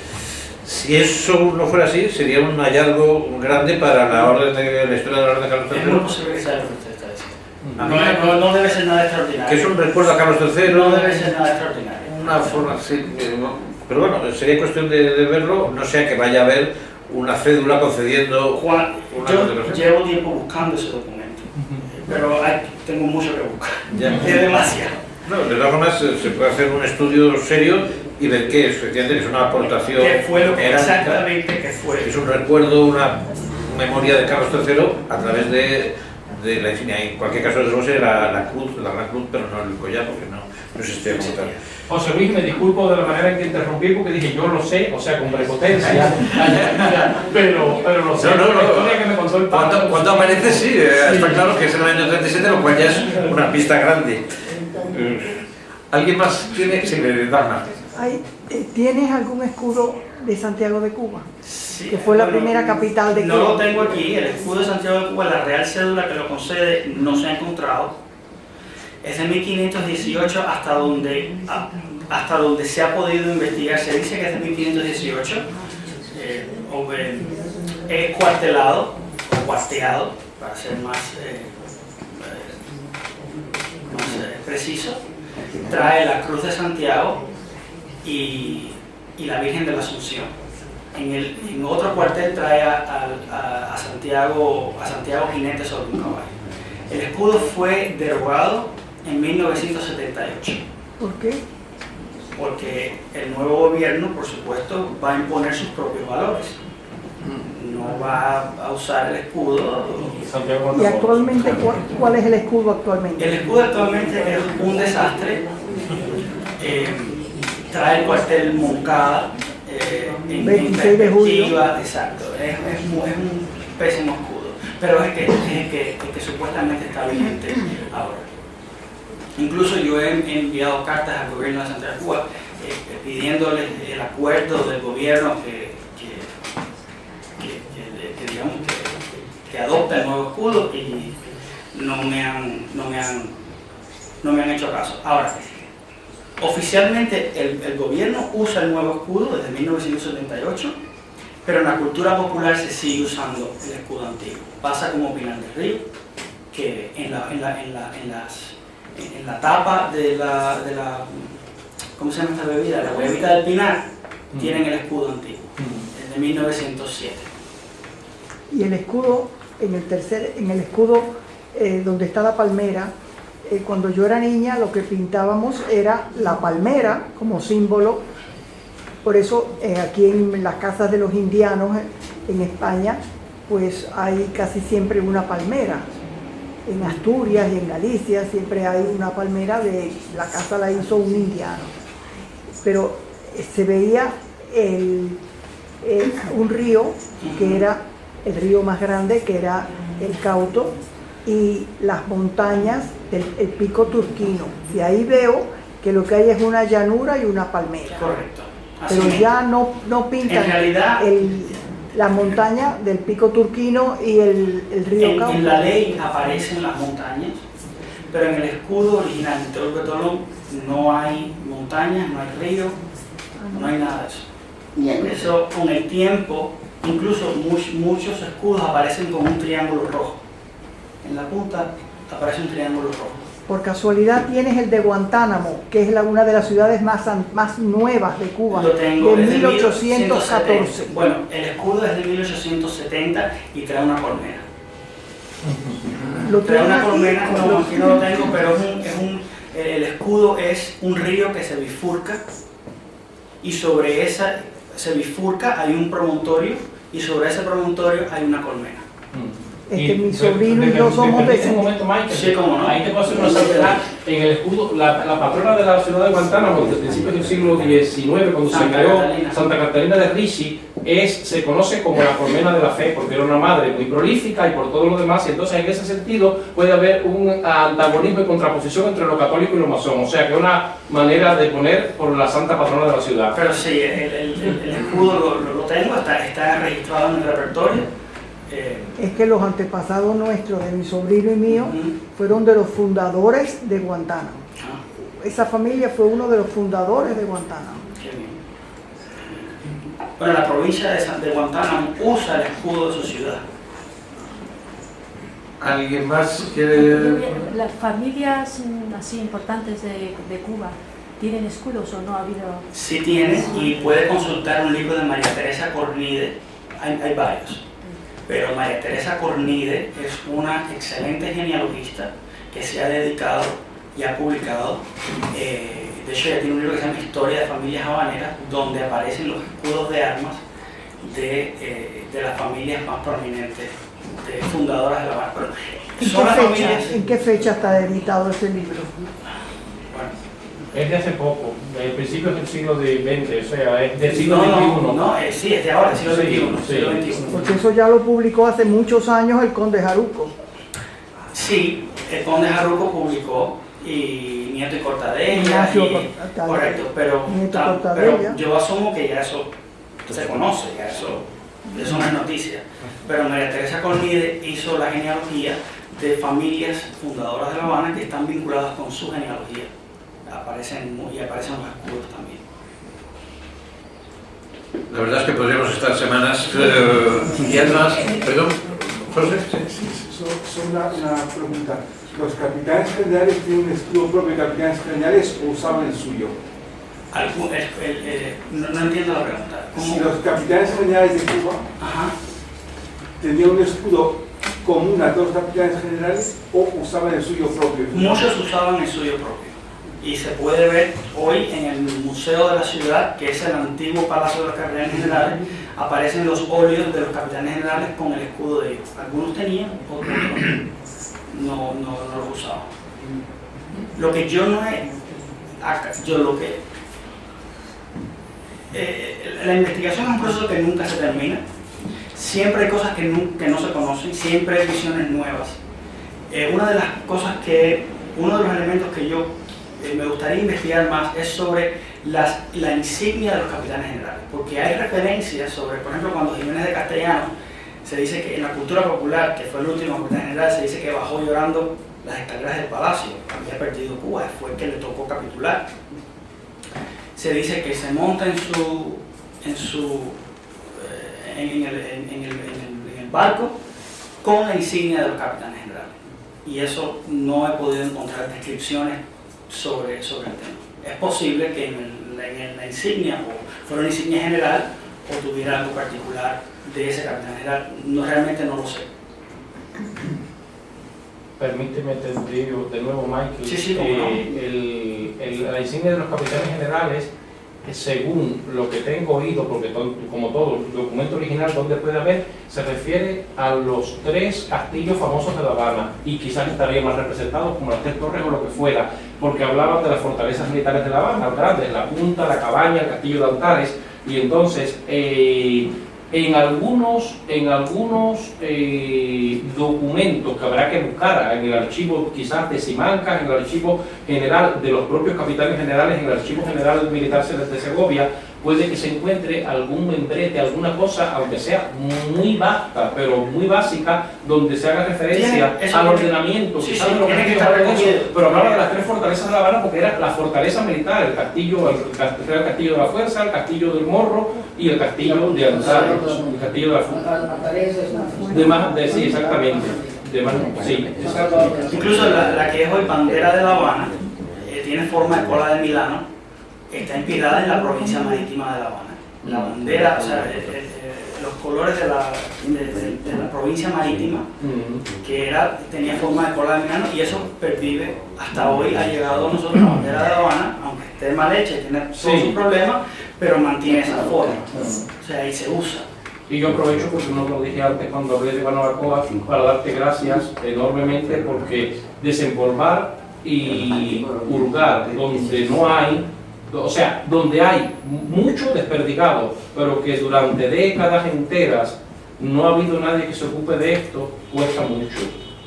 Si eso no fuera así, sería un hallazgo grande para la orden de la historia de la orden de Carlos III. Es muy posible que sea lo que usted está diciendo. No debe ser nada extraordinario. Que es un recuerdo a Carlos III. No debe ser nada extraordinario. Una forma, sí, Pero bueno, sería cuestión de verlo, no sea que vaya a haber una cédula concediendo Juan, una yo condecoración. llevo tiempo buscando ese documento, pero tengo mucho que buscar. Ya. Es demasiado. No, de todas formas se puede hacer un estudio serio y ver qué es, efectivamente, que es una aportación ¿Qué fue lo que heráldica, exactamente que fue? es un recuerdo, una memoria de Carlos III a través de la insignia. En cualquier caso, desde luego sería la cruz, la gran cruz, pero no el collar, porque no existía como tal. José Luis, me disculpo de la manera en que interrumpí porque dije yo lo sé, o sea, con prepotencia, pero lo sé. No, La historia que me contó el Papa. Cuando aparece, sí, está claro que es en el año 37, lo cual ya es una pista grande. ¿Alguien más tiene? Sí, Dagmar. ¿Tienes algún escudo de Santiago de Cuba? Sí, Que fue la bueno, primera capital de No Cuba. lo tengo aquí, el escudo de Santiago de Cuba, la real cédula que lo concede, no se ha encontrado. Es de 1518 hasta donde se ha podido investigar. Se dice que es de 1518. Es cuartelado, o cuarteado, para ser más preciso. Trae la Cruz de Santiago y la Virgen de la Asunción. En otro cuartel trae a Santiago jinete sobre un caballo. El escudo fue derogado en 1978. ¿Por qué? Porque el nuevo gobierno, por supuesto, va a imponer sus propios valores. No va a usar el escudo. ¿Y actualmente cuál es el escudo actualmente? El escudo actualmente es un desastre. Trae el cuartel Moncada en 26 de julio. perspectiva. Exacto, es un pésimo escudo. Pero es que supuestamente está vigente ahora. Incluso yo he enviado cartas al gobierno de Santiago de Cuba pidiéndole el acuerdo del gobierno que adopte el nuevo escudo y no me han hecho caso. Ahora, oficialmente el gobierno usa el nuevo escudo desde 1978, pero en la cultura popular se sigue usando el escudo antiguo. Pasa como Pinar del Río, que en la tapa de la ¿cómo se llama esta bebida? La huevita del Pinar, tienen el escudo antiguo, desde 1907. Y el escudo, en el escudo donde está la palmera, cuando yo era niña lo que pintábamos era la palmera como símbolo. Por eso aquí en las casas de los indianos en España, pues hay casi siempre una palmera. En Asturias y en Galicia siempre hay una palmera, la casa la hizo un indiano. Pero se veía un río, que era el río más grande, que era el Cauto, y las montañas del Pico Turquino. Y ahí veo que lo que hay es una llanura y una palmera. Correcto. Así Pero mismo. ya no pintan En realidad, la montaña del Pico Turquino y el río Cauto. en la ley aparecen las montañas, pero en el escudo original de Tehuacán no hay montañas, no hay río, no hay nada de eso. Eso con el tiempo, incluso muchos escudos aparecen con un triángulo rojo. En la punta aparece un triángulo rojo. Por casualidad tienes el de Guantánamo, que es una de las ciudades más nuevas de Cuba, Lo tengo, de es de 1814. Bueno, el escudo es de 1870 y trae una colmena. Lo Trae tienes una aquí, colmena, no, aquí no lo tengo, pero el escudo es un río que se bifurca y sobre esa se bifurca, hay un promontorio y sobre ese promontorio hay una colmena. Es que mi sobrino y yo somos de ese vecinos. momento, Michael, Sí, cómo no. ahí te puedo hacer una salvedad. En el escudo, la patrona de la ciudad de Guantánamo, desde principios del siglo XIX, cuando se Santa creó Catalina. Santa Catalina de Ricci, se conoce como la colmena de la fe, porque era una madre muy prolífica y por todo lo demás, y entonces en ese sentido puede haber un antagonismo y contraposición entre lo católico y lo masón, o sea que es una manera de poner por la santa patrona de la ciudad. Pero sí, el escudo lo tengo, está registrado en el repertorio. Es que los antepasados nuestros, de mi sobrino y mío, fueron de los fundadores de Guantánamo. Esa familia fue uno de los fundadores de Guantánamo. Qué bien. Bueno, la provincia de Guantánamo usa el escudo de su ciudad. ¿Alguien más quiere...? Las familias así importantes de Cuba, ¿Tienen escudos o no ha habido? Sí tiene, y puede consultar un libro de María Teresa Cornide, hay varios, pero María Teresa Cornide es una excelente genealogista que se ha dedicado y ha publicado, de hecho ella tiene un libro que se llama Historia de Familias Habaneras, donde aparecen los escudos de armas de las familias más prominentes, de fundadoras de La Habana. ¿En qué fecha está editado ese libro? Es de hace poco, de principios del siglo XX, o sea, es del siglo XXI. Sí, es de ahora, del siglo XXI. Porque eso ya lo publicó hace muchos años el conde Jaruco. Sí, el conde Jaruco publicó, y Nieto y Cortadella, correcto, pero yo asumo que ya eso se conoce, ya eso no es noticia. Pero María Teresa Cornide hizo la genealogía de familias fundadoras de La Habana que están vinculadas con su genealogía. Aparecen los escudos también. La verdad es que podríamos estar semanas y además, perdón, José. Solo una pregunta. ¿Los capitanes generales tienen un escudo propio de capitanes generales o usaban el suyo? No entiendo la pregunta. ¿Cómo? Si los capitanes generales de Cuba tenían un escudo común a todos los capitanes generales o usaban el suyo propio. Muchos usaban el suyo propio. Y se puede ver hoy en el Museo de la Ciudad, que es el antiguo Palacio de los Capitanes Generales, aparecen los óleos de los capitanes generales con el escudo de ellos. Algunos tenían, otros no los usaban. Lo que yo no he... la investigación es un proceso que nunca se termina. Siempre hay cosas que no se conocen, siempre hay visiones nuevas. Uno de los elementos que yo me gustaría investigar más es sobre la insignia de los capitanes generales, porque hay referencias sobre, por ejemplo, cuando Jiménez de Castellano se dice que en la cultura popular, que fue el último capitán general, se dice que bajó llorando las escaleras del palacio, había perdido Cuba, fue que le tocó capitular. Se dice que se monta en el barco con la insignia de los capitanes generales, y eso no he podido encontrar descripciones sobre el tema. Es posible que en la insignia o fuera una insignia general o tuviera algo particular de ese capitán general. Realmente no lo sé. Permíteme te digo de nuevo, Michael. Sí, la insignia de los capitanes generales, según lo que tengo oído, porque como todo el documento original donde puede haber, se refiere a los 3 castillos famosos de La Habana, y quizás estarían más representados como las 3 torres o lo que fuera, porque hablaban de las fortalezas militares de La Habana, grandes, la Punta, la Cabaña, el castillo de Antares, y entonces en algunos documentos que habrá que buscar en el archivo quizás de Simancas, en el archivo general de los propios capitanes generales, en el archivo general militar de Segovia, puede que se encuentre algún membrete, alguna cosa, aunque sea muy vasta, pero muy básica, donde se haga referencia al ordenamiento, pero hablaba de las 3 fortalezas de La Habana porque era la fortaleza militar, el castillo de la Fuerza, el castillo del Morro y el castillo de Antares, el castillo de la Fuerza. Sí, exactamente. Sí, incluso la que es hoy bandera de La Habana tiene forma de cola de Milano, está inspirada en la provincia marítima de La Habana. La bandera, o sea, los colores de la provincia marítima, que tenía forma de cola de Milano, y eso pervive hasta hoy. Ha llegado a nosotros la bandera de La Habana, aunque esté mal hecha y tiene todos sus problemas, pero mantiene esa forma, o sea, y se usa. Y yo aprovecho, porque no lo dije antes cuando hablé de Guanabacoa, para darte gracias enormemente, porque desempolvar y hurgar donde no hay, o sea, donde hay mucho desperdigado, pero que durante décadas enteras no ha habido nadie que se ocupe de esto, cuesta mucho.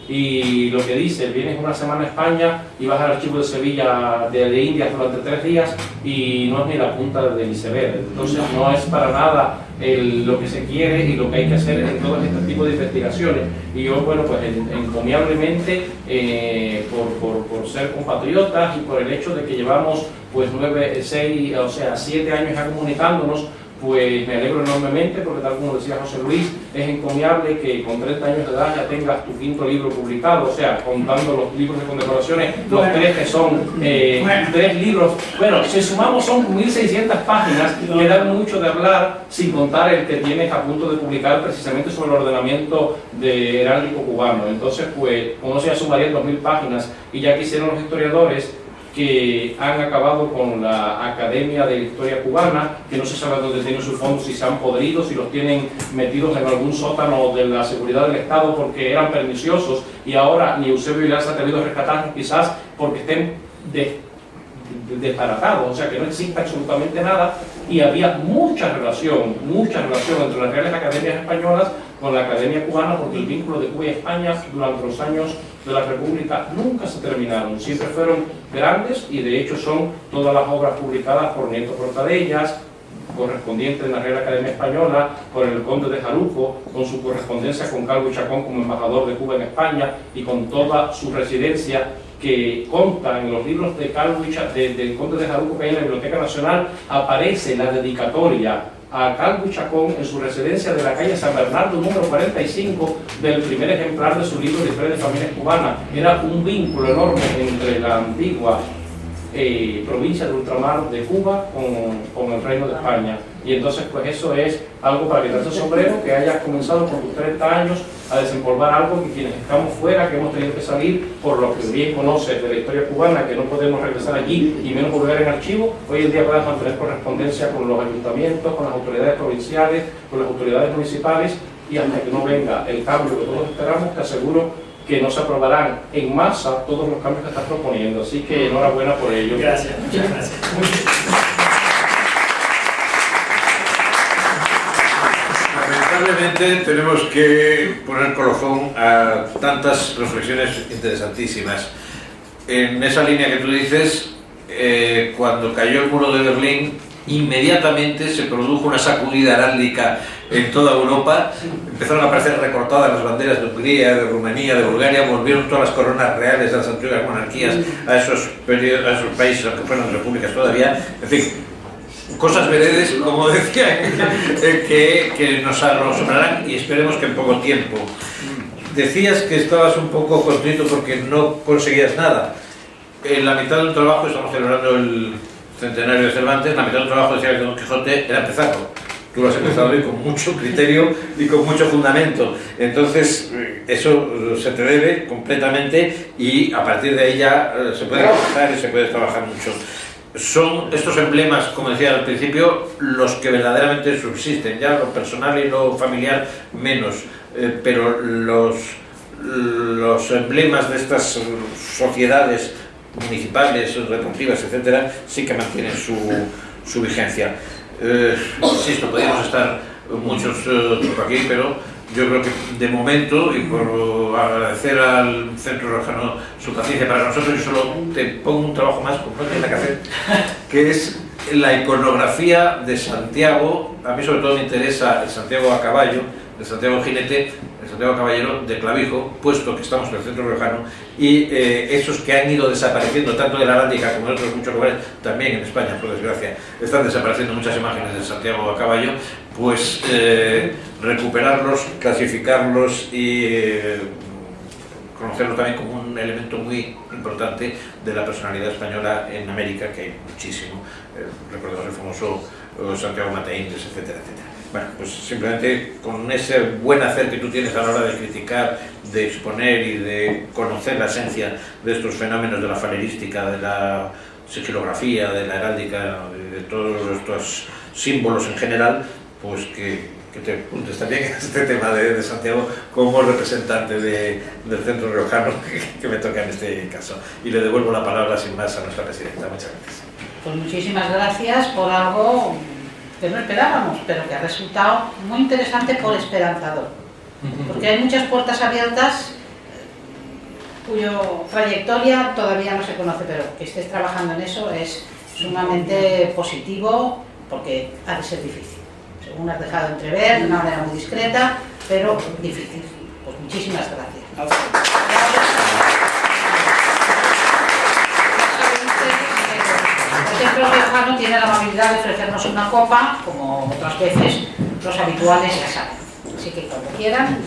Y lo que dice, vienes una semana a España y vas al archivo de Sevilla de Indias durante 3 días y no es ni la punta del iceberg. Entonces no es para nada lo que se quiere y lo que hay que hacer en todo este tipo de investigaciones. Y yo, bueno, pues encomiablemente por ser compatriotas y por el hecho de que llevamos pues 7 años ya comunicándonos, pues me alegro enormemente porque, tal como decía José Luis, es encomiable que con 30 años de edad ya tengas tu 5º libro publicado, o sea, contando los libros de condecoraciones, los 3 que son 3 libros. Bueno, si sumamos son 1.600 páginas que dan mucho de hablar, sin contar el que tienes a punto de publicar precisamente sobre el ordenamiento de heráldico cubano. Entonces, pues, uno se sumaría 2.000 páginas y ya quisieron los historiadores que han acabado con la Academia de la Historia Cubana, que no se sabe dónde tienen sus fondos, si se han podrido, si los tienen metidos en algún sótano de la seguridad del Estado porque eran perniciosos, y ahora ni Eusebio Vilar se ha atrevido a rescatarlos, quizás porque estén desbaratados, o sea que no existe absolutamente nada, y había mucha relación entre las Reales Academias Españolas con la Academia Cubana, porque el vínculo de Cuba y España durante los años de la República nunca se terminaron, siempre fueron grandes, y de hecho son todas las obras publicadas por Nieto Portadellas, correspondiente de la Real Academia Española, por el conde de Jaruco, con su correspondencia con Calvo y Chacón como embajador de Cuba en España, y con toda su residencia, que consta en los libros de Calvo y del conde de Jaruco que hay en la Biblioteca Nacional. Aparece la dedicatoria a Calvo y Chacón en su residencia de la calle San Bernardo número 45 del primer ejemplar de su libro de Historia de Familias Cubanas. Era un vínculo enorme entre la antigua provincia de ultramar de Cuba con el Reino de España. Y entonces, pues eso es algo para quitarse el sombrero, que hayas comenzado con tus 30 años a desempolvar algo que quienes estamos fuera, que hemos tenido que salir por lo que bien conoces de la historia cubana, que no podemos regresar allí y menos volver en archivo, hoy en día puedas mantener correspondencia con los ayuntamientos, con las autoridades provinciales, con las autoridades municipales, y hasta que no venga el cambio que todos esperamos, te aseguro que no se aprobarán en masa todos los cambios que estás proponiendo. Así que enhorabuena por ello. Gracias, muchas gracias. Lamentablemente tenemos que poner colofón a tantas reflexiones interesantísimas. En esa línea que tú dices, cuando cayó el muro de Berlín, inmediatamente se produjo una sacudida heráldica en toda Europa. Empezaron a aparecer recortadas las banderas de Hungría, de Rumanía, de Bulgaria, volvieron todas las coronas reales de las antiguas monarquías a esos países, aunque fueron repúblicas todavía. En fin, cosas veredes, como decía, que nos asombrarán, y esperemos que en poco tiempo. Decías que estabas un poco contrito porque no conseguías nada. En la mitad del trabajo, estamos celebrando el centenario de Cervantes, la mitad del trabajo, decía que Don Quijote, era empezarlo. Tú lo has empezado hoy con mucho criterio y con mucho fundamento. Entonces, eso se te debe completamente, y a partir de ahí ya se puede trabajar y se puede trabajar mucho. Son estos emblemas, como decía al principio, los que verdaderamente subsisten, ya lo personal y lo familiar menos, pero los emblemas de estas sociedades municipales, deportivas, etcétera, sí que mantienen su vigencia. Insisto, podríamos estar muchos por aquí, pero yo creo que de momento, y por agradecer al Centro Riojano su paciencia para nosotros, yo solo te pongo un trabajo más, como no tienes que hacer, que es la iconografía de Santiago. A mí sobre todo me interesa el Santiago a caballo, el Santiago jinete, el Santiago caballero de Clavijo, puesto que estamos en el Centro Riojano, y esos que han ido desapareciendo tanto de la heráldica como en otros muchos lugares, también en España, por desgracia, están desapareciendo muchas imágenes de Santiago a caballo, pues recuperarlos, clasificarlos y conocerlos también como un elemento muy importante de la personalidad española en América, que hay muchísimo. Recordemos el famoso Santiago Mateíntes, etcétera, etcétera. Bueno, pues simplemente con ese buen hacer que tú tienes a la hora de criticar, de exponer y de conocer la esencia de estos fenómenos de la falerística, de la sigilografía, de la heráldica, de todos estos símbolos en general, pues que te apuntes también a este tema de Santiago como representante del Centro Riojano que me toca en este caso. Y le devuelvo la palabra sin más a nuestra presidenta. Muchas gracias. Pues muchísimas gracias por algo que no esperábamos, pero que ha resultado muy interesante por esperanzador. Porque hay muchas puertas abiertas cuya trayectoria todavía no se conoce, pero que estés trabajando en eso es sumamente positivo, porque ha de ser difícil. Según has dejado entrever, de una manera muy discreta, pero difícil. Pues muchísimas gracias. El Centro Riojano tiene la amabilidad amabilidad de ofrecernos una copa, como otras veces los habituales ya saben. Así que cuando quieran,